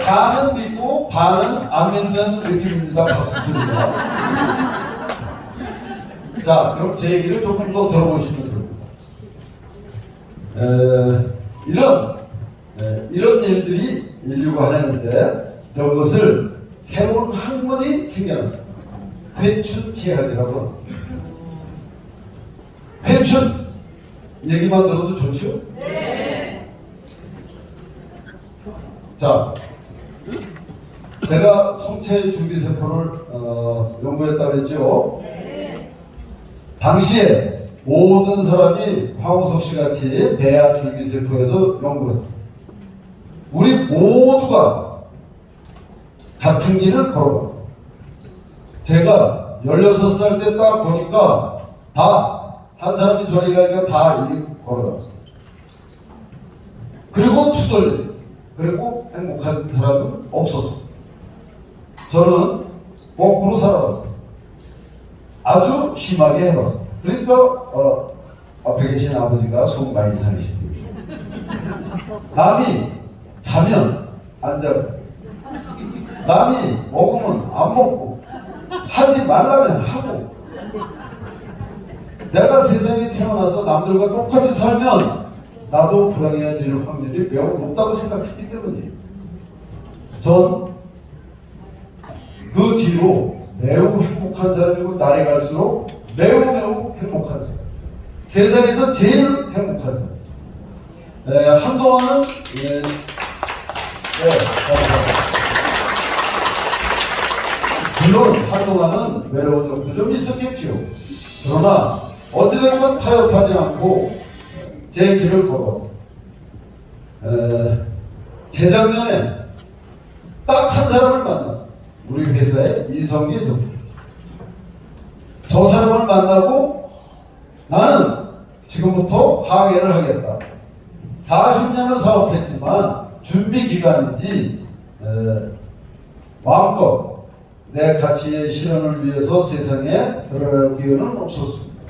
반은 믿고 반은 안 믿는 느낌입니다. 박수습니다. 자, 그럼 제 얘기를 조금 더 들어보시면 됩니다. 이런 일들이 인류가 하려는데 이런 것을 새로운 학문이 생겨났습니다. 회춘치약이라고 합니다. 회춘 얘기만 들어도 좋죠? 네. 자, 제가 성체 줄기세포를 연구했다고 했죠? 네. 당시에 모든 사람이 황우석 씨 같이 배아 줄기세포에서 연구했습니다. 우리 모두가 같은 길을 걸어갑니다. 제가 16살 때 딱 보니까 한 사람이 저리 가니까 다 이렇게 걸어갑니다. 그리고 투덜대요. 그리고 행복한 사람은 없었어요. 저는 거꾸로 살아봤어요. 아주 심하게 해봤어요. 그러니까 앞에 계신 아버지가 속 많이 다니시대요. 남이 자면 안 자고, 남이 먹으면 안 먹고, 하지 말라면 하고, 내가 세상에 태어나서 남들과 똑같이 살면 나도 불행해질 확률이 매우 높다고 생각했기 때문이에요. 전 그 뒤로 매우 행복한 사람이고, 날이 갈수록 매우 행복한 사람, 세상에서 제일 행복한 사람. 한동안은 물론 한동안은 외로운 적도 좀 있었겠죠. 그러나 어찌됐건 타협하지 않고 제 길을 걸었어요. 재작년에 딱 한 사람을 만났어요. 우리 회사의 이성기 전. 저 사람을 만나고 나는 지금부터 항해를 하겠다. 40년을 사업했지만 준비 기간인지 마음껏 내 가치의 실현을 위해서 세상에 드러날 기회는 없었습니다.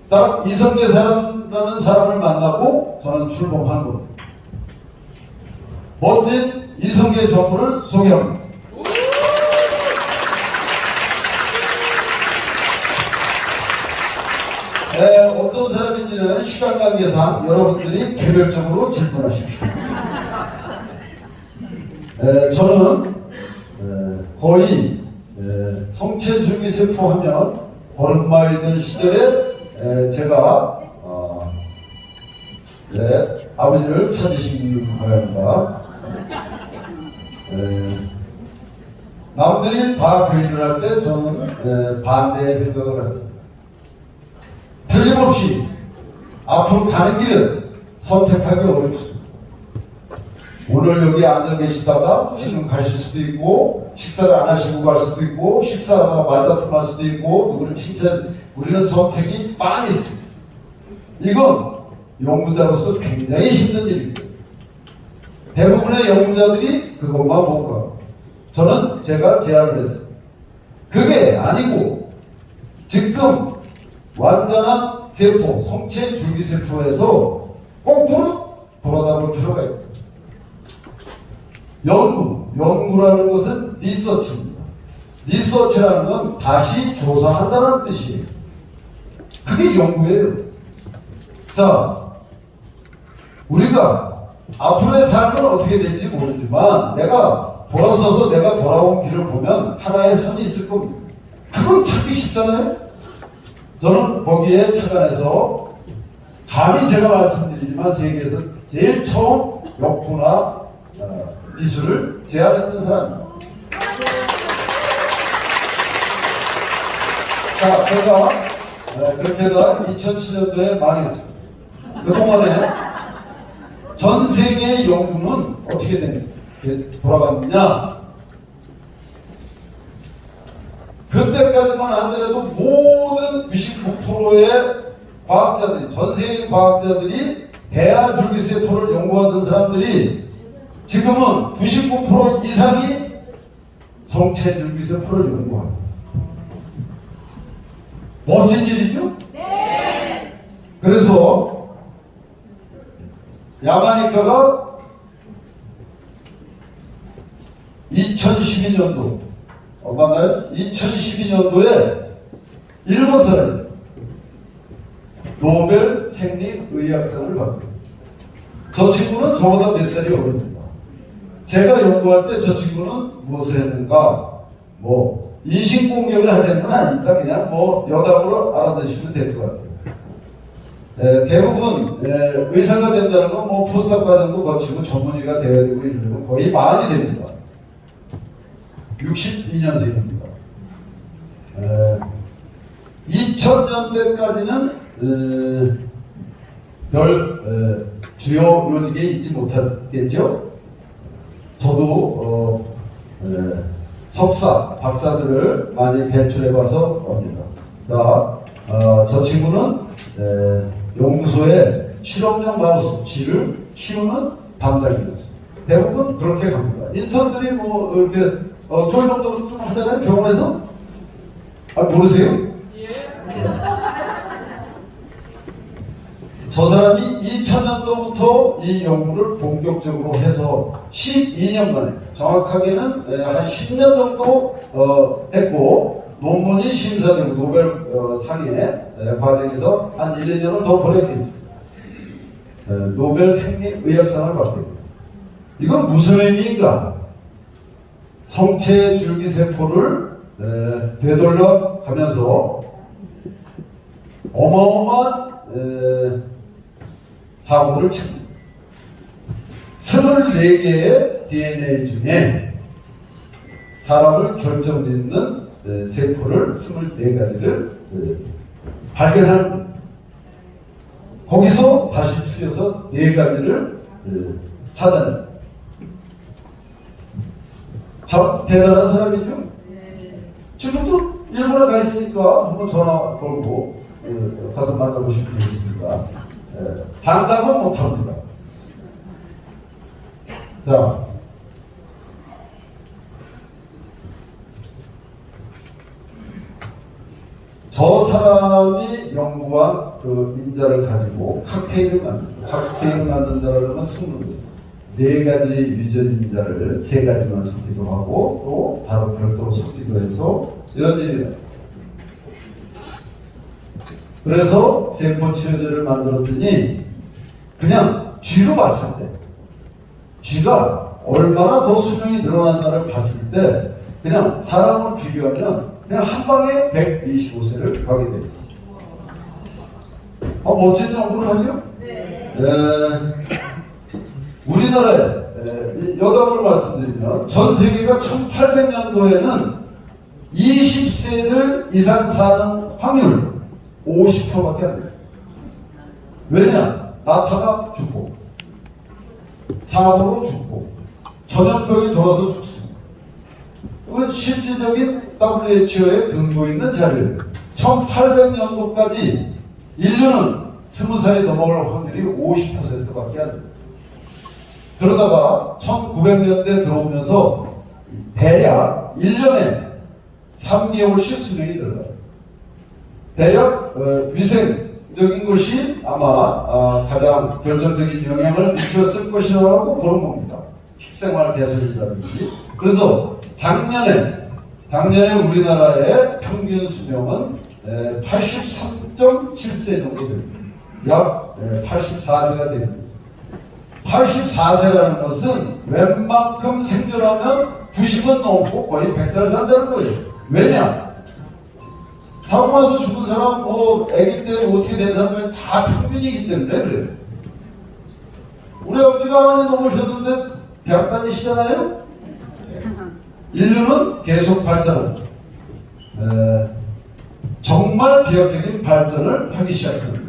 딱 이성계사라는 사람을 만나고 저는 출범한 겁니다. 멋진 이성계 전무를 소개합니다. 어떤 사람인지는 시간 관계상 여러분들이 개별적으로 질문하십시오. 저는 거의 성체줄기세포 하면 버릇마이던 시절에 제가 아버지를 찾으신 모양입니다. 남들이 다 그 일을 할 때 저는 반대의 생각을 했습니다. 틀림없이 앞으로 가는 길은 선택하기 어렵습니다. 오늘 여기 앉아 계시다가 지금 가실 수도 있고, 식사를 안 하시고 갈 수도 있고, 식사하다가 말다툼할 수도 있고, 누구를 칭찬, 우리는 선택이 많이 있습니다. 이건 연구자로서 굉장히 힘든 일입니다. 대부분의 연구자들이 그것만 못 가요. 저는 제가 제안을 했습니다. 그게 아니고 지금 완전한 세포, 성체 줄기세포에서 거꾸로 돌아다볼 필요가 있다. 연구라는 것은 리서치입니다. 리서치라는 건 다시 조사한다는 뜻이에요. 그게 연구예요. 자, 우리가 앞으로의 삶은 어떻게 될지 모르지만 내가 돌아서서 내가 돌아온 길을 보면 하나의 선이 있을 겁니다. 그건 찾기 쉽잖아요. 저는 거기에 착안해서 감히 제가 말씀드리지만 세계에서 제일 처음 역부나 기술을 제안했던 사람입니다. 자, 제가 그렇게 해서 2007년도에 망했습니다. 그동안에 전 세계의 연구는 어떻게 돌아갔느냐? 그때까지만 하더라도 모든 99%의 과학자들이, 전 세계 과학자들이 배아 줄기세포를 연구하던 사람들이 지금은 99% 이상이 성체 줄기세포를 연구합니다. 멋진 일이죠? 네. 그래서 야마니카가 2012년도 맞나요? 2012년도에 일본 사람이 노벨 생리의학상을 받고, 저 친구는 저보다 몇 살이 어립니다. 제가 연구할 때 저 친구는 무엇을 했는가? 뭐 인신공격을 하자는 건 아닙니다. 그냥 뭐 여담으로 알아두시면 될 것 같아요. 대부분 의사가 된다는 건 뭐 포스터 과정도 거치고 전문의가 되어야 되고 이러면 거의 많이 됩니다. 62년생입니다. 2000년대까지는 별 주요 요직에 있지 못하겠죠. 저도 석사, 박사들을 많이 배출해봐서 압니다. 자, 저 친구는 연구소에 실험용 마우스 쥐를 키우는 담당이었습니다. 대부분 그렇게 갑니다. 인턴들이 뭐 이렇게 쫄병도 좀 하잖아요, 병원에서. 모르세요? 예. 저 사람이 2000년도부터 이 연구를 본격적으로 해서 12년 만에, 정확하게는 한 10년 정도 했고, 논문이 심사되고 노벨 상의 과정에서 한 1, 2년을 더 보냈겠죠. 노벨 생리의학상을 받게. 이건 무슨 의미인가? 성체 줄기세포를 되돌려 가면서 어마어마한 사고를 칩니다. 24개의 DNA 중에 사람을 결정짓는 세포를 24가지를 발견하는 겁니다. 거기서 다시 추려서 4가지를 찾아냅니다. 참 대단한 사람이죠. 지금도 일본에 가 있으니까 한번 전화 걸고 가서 만나보시면 되겠습니다. 장담은 못합니다. 자, 저 사람이 연구한 그 인자를 가지고 칵테일을 만든다. 칵테일을 만든다라는 숨는 거예요. 4가지 유전 인자를 3가지만 섞기도 하고 또 다른 별도로 섞기도 해서 이런 일이 나요. 그래서 세포 치료제를 만들었더니 그냥 쥐로 봤을 때 쥐가 얼마나 더 수명이 늘어난다를 봤을 때 그냥 사람을 비교하면 그냥 한 방에 125세를 가게 됩니다. 멋진 연구를 하죠? 네. 우리나라에 여담으로 말씀드리면 전 세계가 1800년도에는 20세를 이상 사는 확률 50%밖에 안 돼요. 왜냐? 나타가 죽고 사고로 죽고 전염병이 돌아서 죽습니다. 이건 실질적인 WHO에 근거 있는 자료예요. 1800년도까지 인류는 20살이 넘어갈 확률이 50%밖에 안 돼요. 그러다가 1900년대 들어오면서 대략 1년에 3개월씩 수명이 늘어나요. 대략 위생적인 것이 아마 가장 결정적인 영향을 미쳤을 것이라고 보는 겁니다. 식생활 개선이라든지. 그래서 작년에 우리나라의 평균 수명은 83.7세 정도 됩니다. 약 84세가 됩니다. 84세라는 것은 웬만큼 생존하면 90은 넘고 거의 100살 산다는 거예요. 왜냐? 사고 나서 죽은 사람, 아기 때 어떻게 된 사람까지 다 평균이기 때문에 그래요. 우리 아버지가 많이 넘으셨는데 대학 다니시잖아요? 인류는 계속 발전합니다. 정말 비약적인 발전을 하기 시작합니다.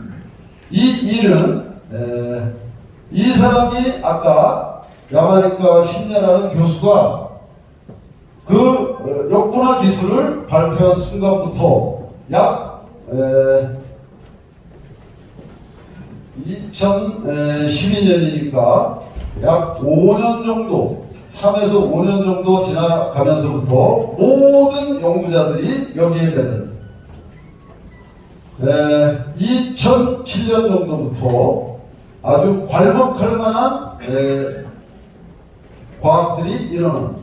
이 일은 이 사람이 아까 야마니카 신야라는 교수가 그 역분화 기술을 발표한 순간부터 약 2012년이니까 약 5년 정도 3에서 5년 정도 지나가면서부터 모든 연구자들이 여기에 대한 2007년 정도부터 아주 괄목할 만한 과학들이 일어납니다.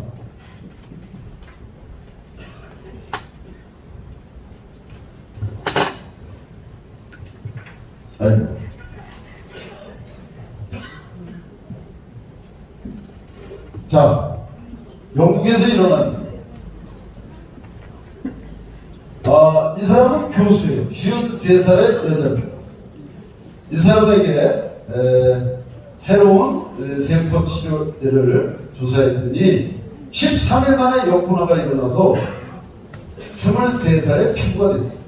자, 영국에서 일어난 일. 이 사람은 교수예요. 53살의 여자입니다. 이 사람에게 새로운 세포 치료제를 주사했더니 13일 만에 역분화가 일어나서 23살의 피부가 됐어요.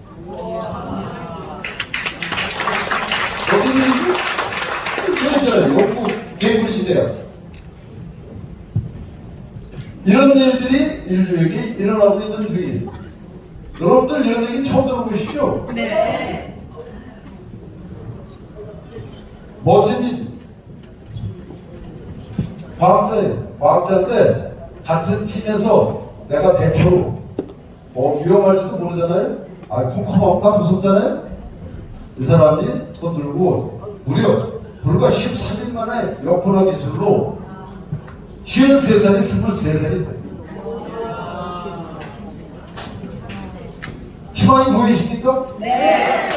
무슨 일이죠? 저있잖아요. 영국 케임브리지 대학. 이런 일들이 인류에게 일어나고 있는 중이에요. 여러분들 이런 얘기 처음 들어보시죠? 네. 멋진 일. 과학자예요. 과학자인데 같은 팀에서 내가 대표로 위험할지도 모르잖아요. 컴컴하고 무섭잖아요. 이 사람이 또 들고 불과 13일 만에 역분화 기술로 53살이 23살이 돼요. 희망이 보이십니까? 네.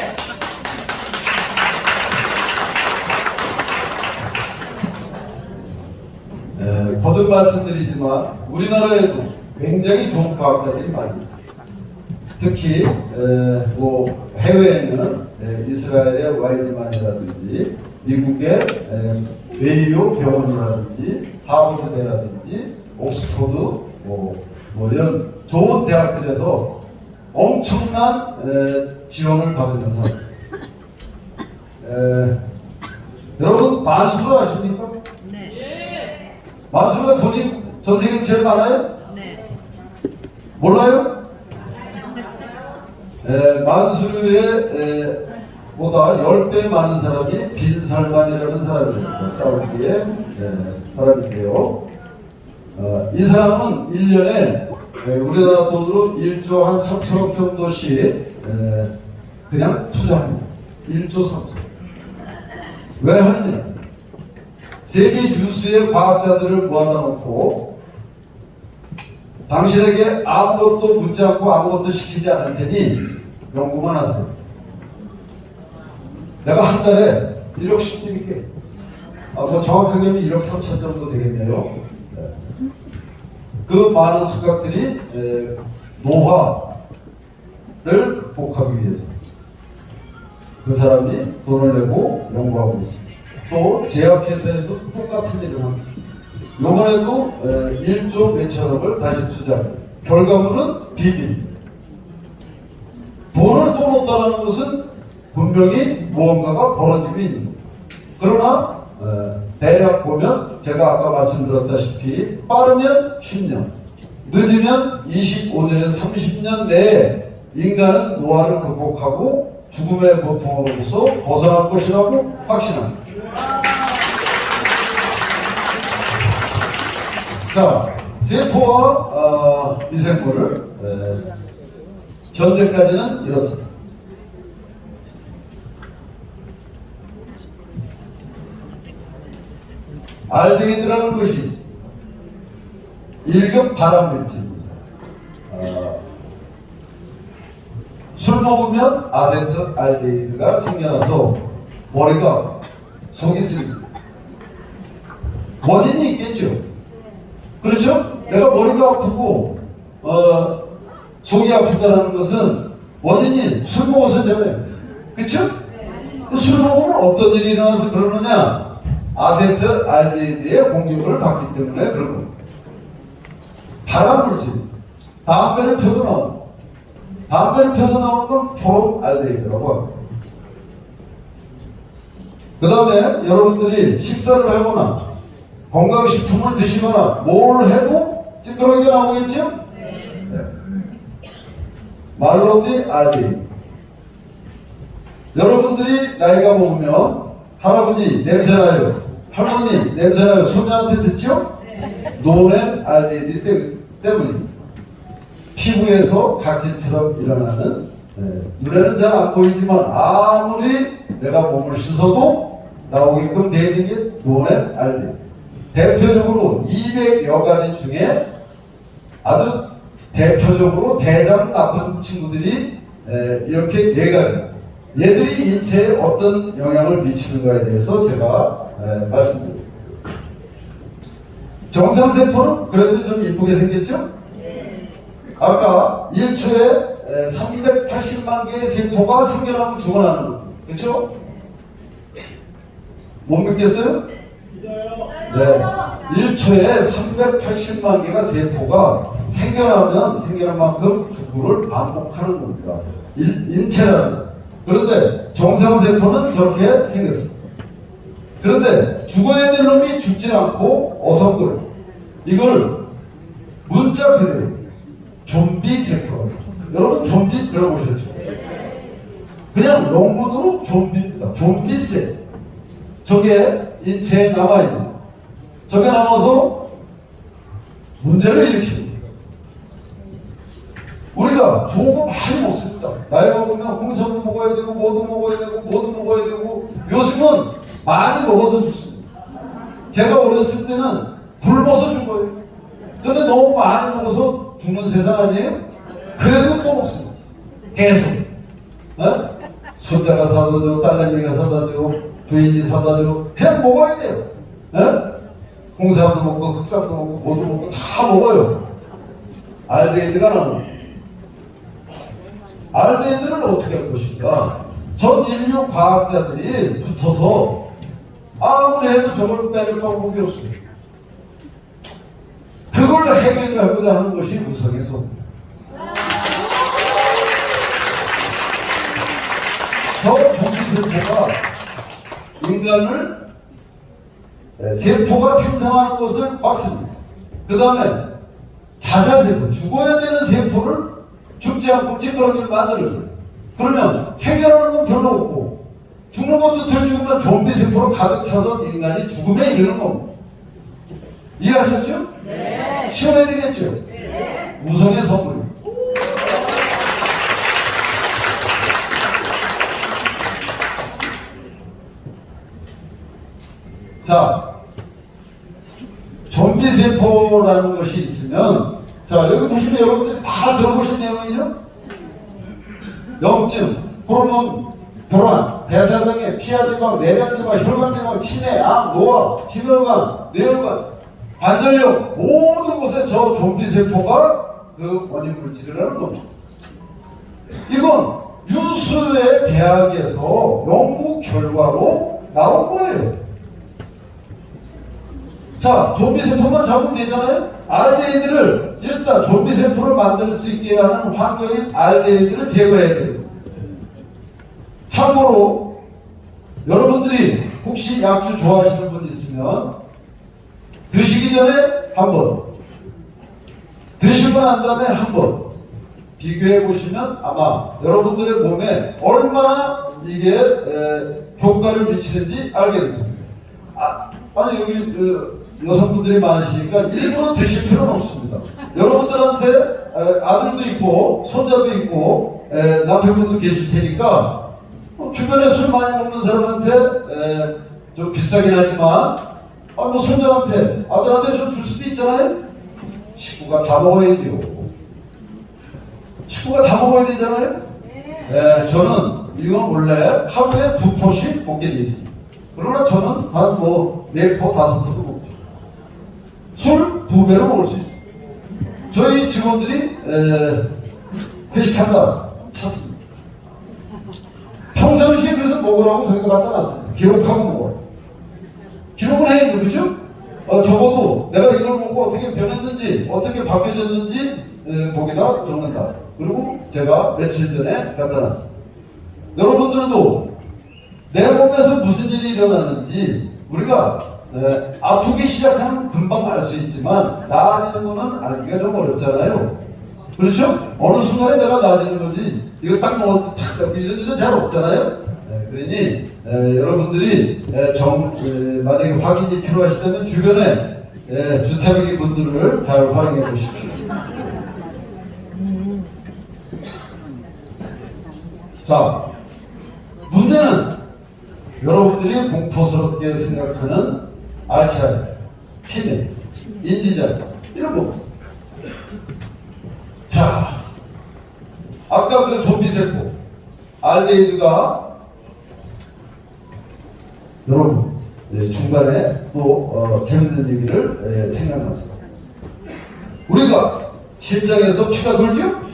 거듭 말씀드리지만 우리나라에도 굉장히 좋은 과학자들이 많이 있어요. 특히 해외에는 이스라엘의 와이즈만이라든지 미국의 메이오 병원이라든지 하버드대라든지 옥스퍼드 이런 좋은 대학들에서 엄청난 지원을 받으면서 여러분 만수르 아십니까? 네. 만수르가 돈이 전 세계에 제일 많아요? 네. 몰라요? 만수르의 보다 10배 많은 사람이 빈살만이라는 사람입니다. 사우디의 사람인데요. 이 사람은 1년에 우리나라 돈으로 1조 한 3천억 정도씩 그냥 투자합니다. 1조 3천억. 왜 하느냐? 세계 유수의 과학자들을 모아다 놓고 당신에게 아무것도 묻지 않고 아무것도 시키지 않을 테니 연구만 하세요. 내가 한 달에 1억씩 드릴게. 뭐 정확하게 하면 1억 3천 정도 되겠네요. 그 많은 수각들이 노화를 극복하기 위해서 그 사람이 돈을 내고 연구하고 있습니다. 또 제약회사에서 똑같은 일을 합니다. 이번에도 1조 몇천억을 다시 투자합니다. 결과물은 비밀. 돈을 또 넣었다는 것은 분명히 무언가가 벌어지고 있는 거예요. 그러나 대략 보면 제가 아까 말씀드렸다시피 빠르면 10년, 늦으면 25년에서 30년 내에 인간은 노화를 극복하고 죽음의 고통으로부터 벗어날 것이라고 확신합니다. 자, 세포와 미생물을 현재까지는 이렇습니다. 알데히드라는 것이 있습니다. 1급 발암물질입니다. 술 먹으면 아세트 알데히드가 생겨나서 머리가 속이 쓰립니다. 원인이 있겠죠. 그렇죠? 내가 머리가 아프고 속이 아프다는 것은 원인이 술 먹어서잖아요. 그렇죠? 술 먹으면 어떤 일이 일어나서 그러느냐? 아세트 알데히드의 공격을 받기 때문에 그런 겁니다. 발암물질, 담배를 펴서 나오는 담배를 펴서 나오는 건 포름 알데히드라고 합니다. 그 다음에 여러분들이 식사를 하거나 건강식품을 드시거나 뭘 해도 찌그러기가 나오겠죠? 네. 말로디 알데히드. 여러분들이 나이가 먹으면 할아버지 냄새나요, 할머니 냄새나요 손녀한테 듣죠? 노는 알데히드 때문입니다. 피부에서 각질처럼 일어나는 눈에는 잘 안 보이지만 아무리 내가 몸을 씻어도 나오게끔 되어 있는 게 노는 알데히드. 대표적으로 200여 가지 중에 아주 대표적으로 대장 나쁜 친구들이 이렇게 4가지. 얘들이 인체에 어떤 영향을 미치는가에 대해서 제가 말씀드립니다. 정상세포는 그래도 좀 이쁘게 생겼죠? 아까 1초에 380만 개의 세포가 생겨나면 죽어나는 겁니다. 그렇죠? 못 믿겠어요? 네. 1초에 380만 개가 세포가 생겨난 만큼 죽음을 반복하는 겁니다. 인체라는 것. 그런데 정상세포는 저렇게 생겼습니다. 그런데 죽어야 될 놈이 죽지 않고 어성들, 이걸 문자 그대로 좀비 세포. 여러분 좀비 들어보셨죠? 그냥 영문으로 좀비입니다. 좀비세. 저게 인체에 남아있는, 저게 남아서 문제를 일으킵니다. 우리가 좋은 거 많이 먹습니다. 나이 먹으면 홍삼도 먹어야 되고 뭐도 먹어야 되고 뭐도 먹어야 되고 요즘은 많이 먹어서 죽습니다. 제가 어렸을 때는 굶어서 죽어요. 근데 너무 많이 먹어서 죽는 세상 아니에요? 그래도 또 먹습니다. 계속. 손자가 사다 줘, 딸내미가 사다 줘, 부인이 사다 줘. 그냥 먹어야 돼요. 홍삼도 먹고 흑삼도 먹고 뭐도 먹고 다 먹어요. 알데히드가 나옵니다. 알데히드를 어떻게 할 것인가? 전 인류 과학자들이 붙어서 아무리 해도 저걸 빼낼 방법이 없어요. 그걸 해결하고자 하는 것이 우성의 소입니다. 저 종기세포가 인간을 세포가 생성하는 것을 막습니다. 그 다음에 자살세포, 죽어야 되는 세포를 죽지 않고 찌그러기를 만드는 거예요. 그러면 생겨나는 건 별로 없고 죽는 것도 덜 죽으면 좀비 세포로 가득 차서 인간이 죽음에 이르는 겁니다. 이해하셨죠? 네. 시험해야 되겠죠? 네. 우성의 선물입니다. 자, 좀비 세포라는 것이 있으면, 자, 여기 보시면 여러분들이 다 들어보신 내용이죠? 염증, 호르몬 변화, 대사장애, 피하대방, 내장대방, 혈관대방, 치매, 암, 노화, 심혈관, 뇌혈관, 관절염 모든 곳에 저 좀비 세포가 그 원인 물질을 하는 겁니다. 이건 유수의 대학에서 연구 결과로 나온 거예요. 자, 좀비 세포만 잡으면 되잖아요? 알데히드를 일단 좀비 세포를 만들 수 있게 하는 환경인 알데히드를 제거해야 돼요. 참고로 여러분들이 혹시 약주 좋아하시는 분 있으면 드시기 전에 한 번, 드시고 난 다음에 한 번 비교해 보시면 아마 여러분들의 몸에 얼마나 이게 효과를 미치는지 알게 됩니다. 아니 여기 여성분들이 많으시니까 일부러 드실 필요는 없습니다. 여러분들한테 아들도 있고 손자도 있고 남편분도 계실 테니까 주변에 술 많이 먹는 사람한테 좀 비싸긴 하지만 뭐 손자한테 아들한테 좀 줄 수도 있잖아요. 식구가 다 먹어야죠. 식구가 다 먹어야 되잖아요. 저는 이건 원래 하루에 2포씩 먹게 돼 있습니다. 그러나 저는 한 4포, 5포도 먹죠. 술 2배로 먹을 수 있어요. 저희 직원들이 회식한다 찾습니다. 평상시에 그래서 먹으라고 저희가 갖다 놨습니다. 기록하고 먹어요. 기록을 해야죠, 그렇죠? 적어도 내가 이걸 먹고 어떻게 변했는지, 어떻게 바뀌어졌는지 거기다 적는다. 그리고 제가 며칠 전에 갖다 놨습니다. 여러분들도 내 몸에서 무슨 일이 일어나는지 우리가 아프기 시작하면 금방 알 수 있지만 나아지는 거는 알기가 좀 어렵잖아요. 그렇죠? 어느 순간에 내가 나아지는 거지 이거 딱 먹어도 탁 이런 일은 잘 없잖아요. 그러니 여러분들이 만약에 확인이 필요하시다면 주변에 주택의 분들을 잘 활용해 보십시오. 자, 문제는 여러분들이 공포스럽게 생각하는 알츠하이머, 치매, 인지장애 이런 거. 자, 아까 그 좀비 세포 알데히드가 여러분 중간에 또 재밌는 얘기를 생각났습니다. 우리가 심장에서 피가 돌죠?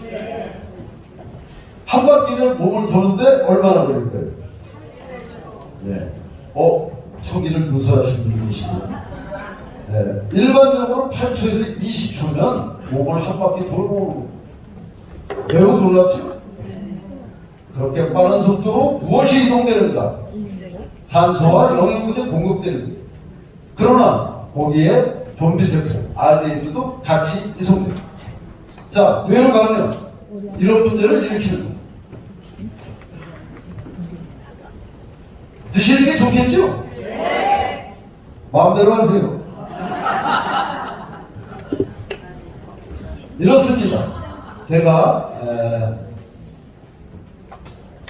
한 바퀴를 몸을 도는데 얼마나 걸릴까요? 네. 초기를 누설하신 분이 계시네요. 일반적으로 8초에서 20초면 몸을 한 바퀴 돌고 매우 놀랍죠? 그렇게 빠른 속도로 무엇이 이동되는가? 산소와 영양분이 공급되는 거예요. 그러나 거기에 좀비세포, 알데히드도 같이 이송됩니다. 자, 뇌로 가면 이런 문제를 일으키는 거예요. 드시는 게 좋겠죠? 네. 마음대로 하세요. 이렇습니다. 제가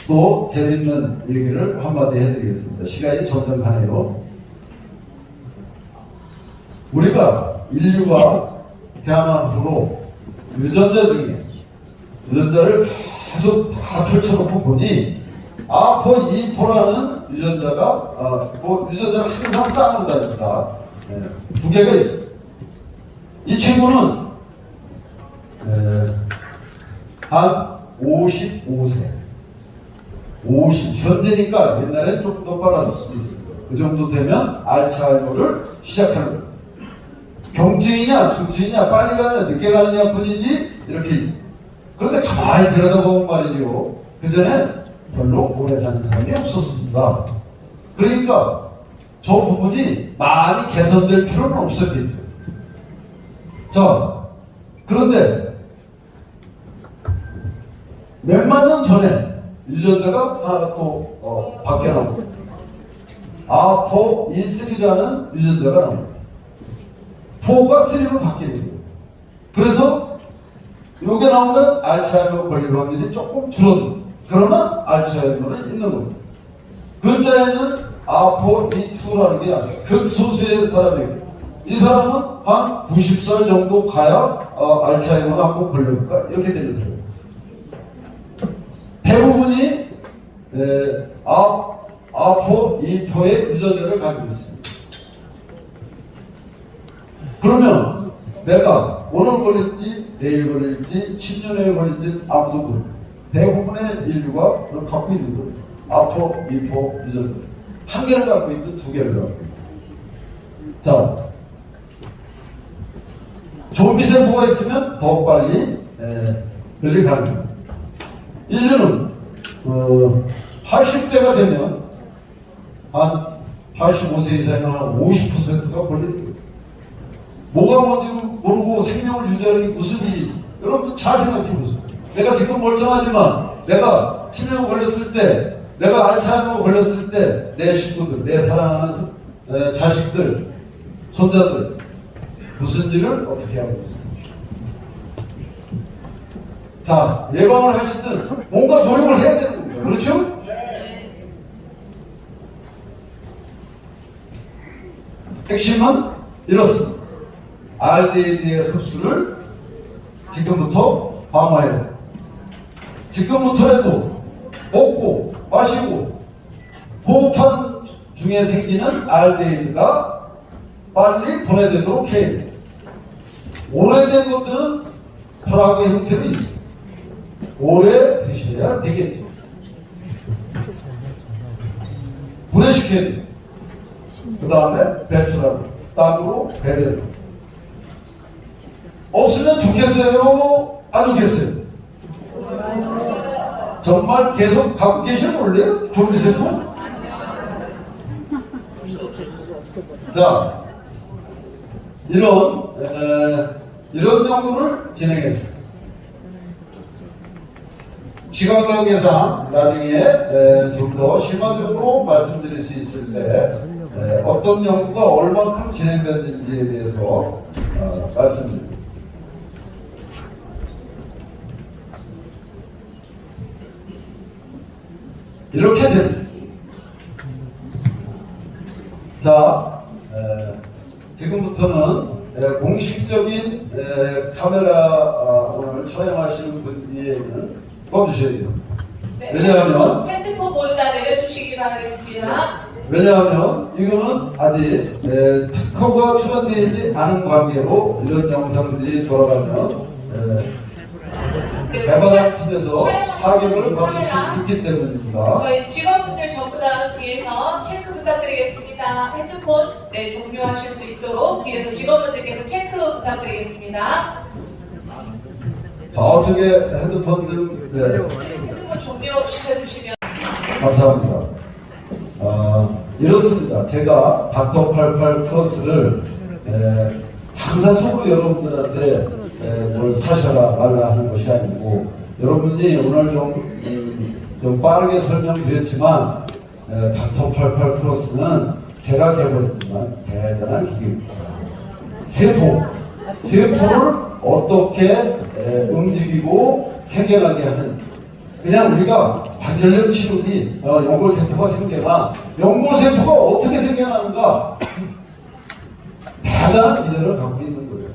또 재밌는 얘기를 한마디 해드리겠습니다. 시간이 점점 가네요. 우리가 인류가 태어난 후로 유전자 중에 유전자를 계속 다 펼쳐놓고 보니 아포, 이포라는 유전자가 유전자를 항상 쌓는답니다. 2개가 있어요. 이 친구는 한 55세 50 현재니까 옛날엔 조금 더 빨랐을 수도 있습니다. 그 정도 되면 알츠하이머를 시작하는 거예요. 경증이냐 중증이냐 빨리 가느냐 늦게 가느냐 뿐이지 이렇게 있어요. 그런데 가만히 들여다보면 말이죠, 그 전에 별로 오래 사는 사람이 없었습니다. 그러니까 저 부분이 많이 개선될 필요는 없었겠죠. 자, 그런데 몇만 년 전에 유전자가 하나가 또 밖에 나옵니다. 아포인3라는 유전자가 나옵니다. 4가 3로 바뀌는 거예요. 그래서 이게 나오면 알츠하이머 걸릴 확률이 조금 줄어듭니다. 그러나 알츠하이머는 있는 겁니다. 근자에는 아포E2라는 게 아주 극소수의 사람이에요. 이 사람은 한 90살 정도 가야 알츠하이머가 한번 걸릴까 이렇게 되는 사람이에요. 대부분이 아포E4의 유전자를 가지고 있습니다. 그러면 내가 오늘 걸릴지 내일 걸릴지 10년 후에 걸릴지 아무도 모르고 대부분의 인류가 그걸 갖고 있는 거예요. 아포E4 유전자 한 개를 갖고 있든 두 개를 갖고 있든. 자, 좀비 세포가 있으면 더 빨리 걸리 가능합니다. 인류는 80대가 되면 한 85세 이상이면 한 50%가 걸리는 거예요. 뭐가 뭔지 모르고 생명을 유지하는 게 무슨 일이 있어? 여러분들 잘 생각해보세요. 내가 지금 멀쩡하지만 내가 치매에 걸렸을 때, 내가 알츠하이머 걸렸을 때 내 식구들, 내 사랑하는 자식들, 손자들 무슨 일을 어떻게 하고 있습니까? 자, 예방을 하시든 뭔가 노력을 해야 되는 겁니다. 그렇죠? 핵심은 이렇습니다. RDA의 흡수를 지금부터 방어해요. 지금부터 해도 먹고 마시고 호흡하는 중에 생기는 RDA가 빨리 분해되도록 해요. 오래된 것들은 혈압의 형태로 있습니다. 오래 드셔야 되겠죠. 분해시켜야 돼요. 그 다음에 배출하고 땀으로 배려요. 없으면 좋겠어요? 안 좋겠어요? 정말 계속 갖고 계셔볼래요? 좀비세포? 자, 이런 연구를 진행했습니다. 시간 관계상 나중에 좀 더 실마적으로 말씀드릴 수 있을 때 어떤 연구가 얼만큼 진행됐는지에 대해서 말씀드립니다. 이렇게 됩니다. 자, 지금부터는 공식적인 카메라 오늘 촬영하시는 분에게는 꺼주셔야 돼요. 네, 왜냐하면 핸드폰 모두 다 내려주시기 바라겠습니다. 왜냐하면 이거는 아직 특허가 출원되지 않은 관계로 이런 영상들이 돌아가면 배반한 팀에서 타격을 받을 수 있기 때문입니다. 저희 직원분들 전부 다 뒤에서 체크 부탁드리겠습니다. 핸드폰 종료하실 수 있도록 뒤에서 직원분들께서 체크 부탁드리겠습니다. 저쪽에 핸드폰 좀 핸드폰 종료 시켜주시면 감사합니다. 이렇습니다. 제가 닥터 88 플러스를 장사속으로 여러분들한테 뭘 사셔라 말라 하는 것이 아니고 여러분이 오늘 좀 빠르게 설명드렸지만 닥터 88 플러스는 제가 개발했지만 대단한 기계입니다. 세포를 어떻게 움직이고 생겨나게 하는 그냥 우리가 관절염 치료기 연골세포가 생겨나 연골세포가 어떻게 생겨나는가 대단한 기대를 갖고 있는 거예요.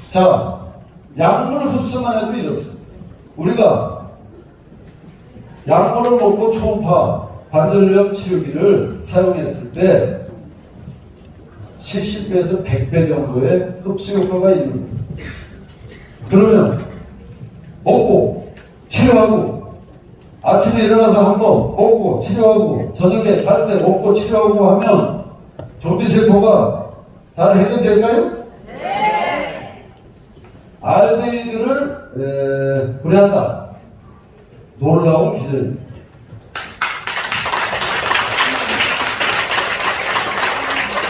자, 약물 흡수만 해도 이렇습니다. 우리가 약물을 먹고 초음파 관절염 치료기를 사용했을 때 70배에서 100배 정도의 흡수 효과가 있는 거예요. 그러면 먹고 치료하고 아침에 일어나서 한번 먹고 치료하고 저녁에 잘 때 먹고 치료하고 하면 좀비세포가 잘 해결될까요? 네. RDA들을 분해한다. 놀라운 기술입니다.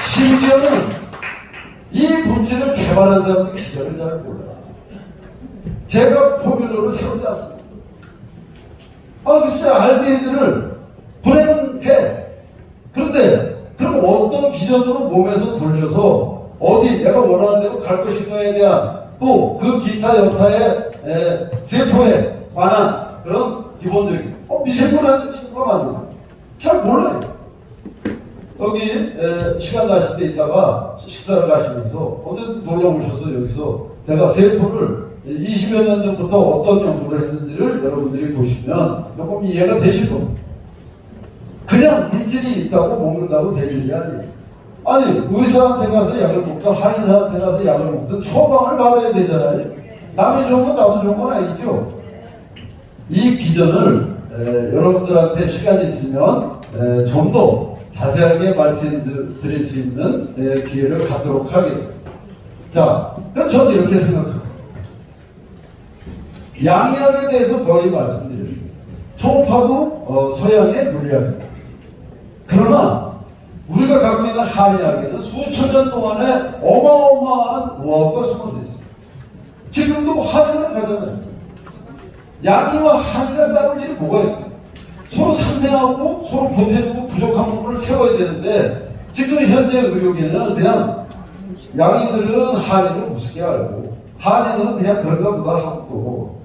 심지어는 이 물질을 개발한 사람들이 기절을 잘 몰라요. 제가 포뮬러를 새로 짰습니다. 글쎄 RDA들을 불행은 해. 그런데 그럼 어떤 기전으로 몸에서 돌려서 어디 내가 원하는 대로 갈 것인가에 대한 또 그 기타 여타의 세포에 관한 그런 기본적인 미세포라는 친구가 만들어. 잘 몰라요. 여기 시간 나실 때 있다가 식사를 가시면서 어제 놀러 오셔서 여기서 제가 세포를 20여 년 전부터 어떤 연구를 했는지를 여러분들이 보시면 조금 이해가 되실 겁니다. 그냥 물질이 있다고 먹는다고 될 일이 아니에요. 아니 의사한테 가서 약을 먹든 한의사한테 가서 약을 먹든 처방을 받아야 되잖아요. 남이 좋은 건 나도 좋은 건 아니죠. 이 기전을 여러분들한테 시간이 있으면 좀 더 자세하게 말씀드릴 수 있는 기회를 갖도록 하겠습니다. 자, 저는 이렇게 생각합니다. 양의학에 대해서 거의 말씀드렸습니다. 초음파도 서양의 물리학입니다. 그러나 우리가 갖고 있는 한의학에는 수천 년 동안에 어마어마한 노하우가 숨어져 있습니다. 지금도 한의를 가잖아요. 양의와 한의가 싸울 일이 뭐가 있어요? 서로 상생하고 서로 보태주고 부족한 부분을 채워야 되는데 지금 현재 의료계는 그냥 양의들은 한의를 우습게 알고 한의는 그냥 그런가 보다 하고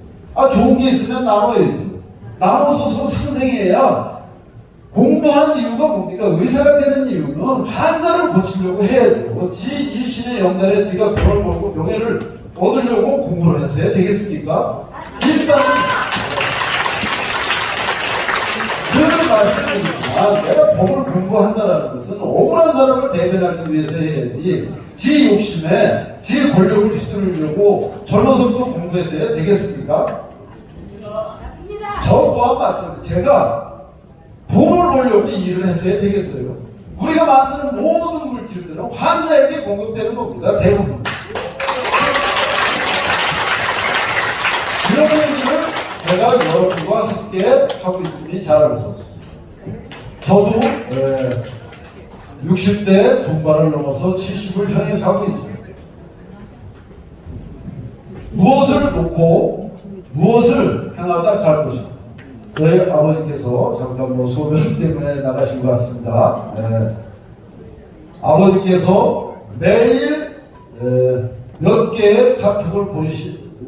좋은 게 있으면 나눠야죠. 나눠서 서로 상생해야 공부하는 이유가 뭡니까? 의사가 되는 이유는 환자를 고치려고 해야 돼요. 지 일신의 영달에 지가 돈을 벌고 명예를 얻으려고 공부를 해서 해야 되겠습니까? 일단은 그런 말씀이지만 내가 법을 공부한다는 것은 억울한 사람을 대변하기 위해서 해야지 지 욕심에 지 권력을 휘두르려고 젊어서부터 공부해서 해야 되겠습니까? 맞습니다. 저 또한 마찬가지로 제가 돈을 벌려고 이 일을 했어야 되겠어요. 우리가 만드는 모든 물질들은 환자에게 공급되는 겁니다. 대부분. 이런 얘기를 제가 여러분과 함께 하고 있으니 자랑스럽습니다. 저도 60대 중반을 넘어서 70을 향해 가고 있습니다. 무엇을 놓고 무엇을 향하다 갈 것인가. 저희 아버지께서 잠깐 소변 때문에 나가신 것 같습니다. 아버지께서 매일 몇 개의 카톡을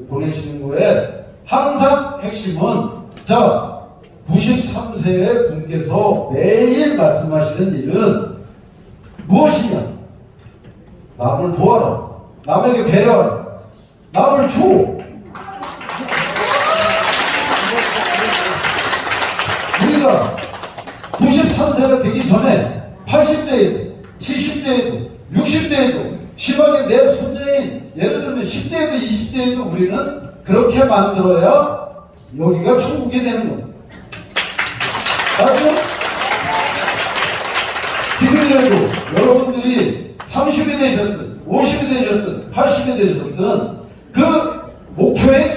보내시는 거에 항상 핵심은 93세의 분께서 매일 말씀하시는 일은 무엇이냐? 남을 도와라. 남에게 배려하라. 남을 줘. 우리가 93세가 되기 전에 80대에도 70대에도 60대에도 심하게 내 손녀인 예를 들면 10대에도 20대에도 우리는 그렇게 만들어야 여기가 천국이 되는 겁니다. 맞죠? 지금이라도 여러분들이 30이 되셨든 50이 되셨든 80이 되셨든 그 목표의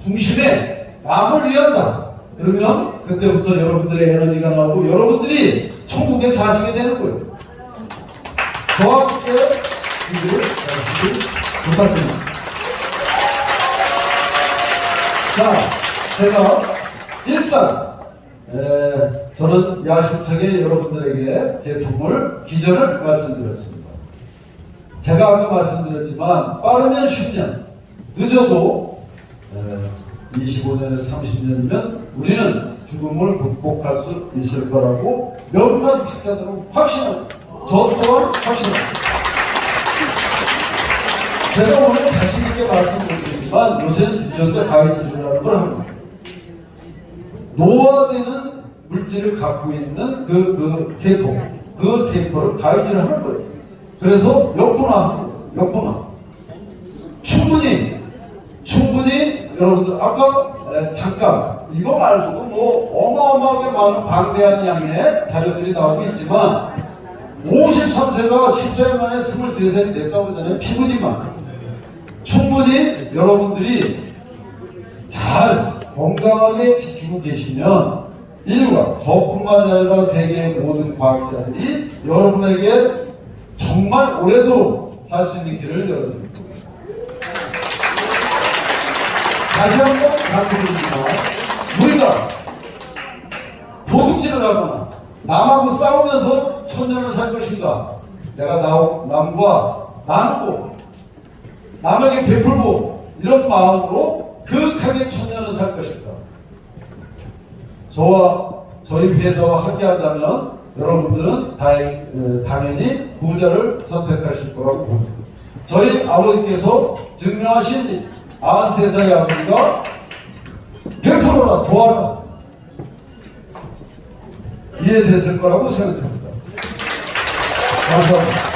중심에 남을 위한다. 그러면 그때부터 여러분들의 에너지가 나오고 여러분들이 천국에 사시게 되는 거예요. 저와 함께 준비를 부탁드립니다. 자, 제가 일단 저는 야심차게 여러분들에게 제품을 기전을 말씀드렸습니다. 제가 아까 말씀드렸지만 빠르면 10년, 늦어도 25년, 30년이면 우리는 죽음을 극복할 수 있을 거라고 몇몇 학자들은 확신합니다. 저 또한 확신합니다. 제가 오늘 자신있게 말씀드리지만 요새는 유전자 가위질이라는 걸 합니다. 노화되는 물질을 갖고 있는 그 세포, 그 세포를 가위질하는 거예요. 그래서 역분화하는 거예요. 역분화. 충분히 여러분들 아까 잠깐 이거 말고도 어마어마하게 많은 방대한 양의 자료들이 나오고 있지만 53세가 14년 만에 23살이 됐다고 하잖아요. 피부지만 충분히 여러분들이 잘 건강하게 지키고 계시면 인류가 저뿐만 아니라 세계의 모든 과학자들이 여러분에게 정말 오래도록 살 수 있는 길을 열어드립니다. 다시 한번 강조드립니다. 우리가 도둑질을 하거나 남하고 싸우면서 천년을 살 것인가? 내가 남과 나누고 남에게 베풀고 이런 마음으로 그윽하게 천년을 살 것인가? 저와 저희 회사와 함께한다면 여러분들은 당연히 후자를 선택하실 거라고 봅니다. 저희 아버지께서 증명하신 93살의 아버지가 베풀어라 도와라 이해됐을 거라고 생각합니다. 감사합니다.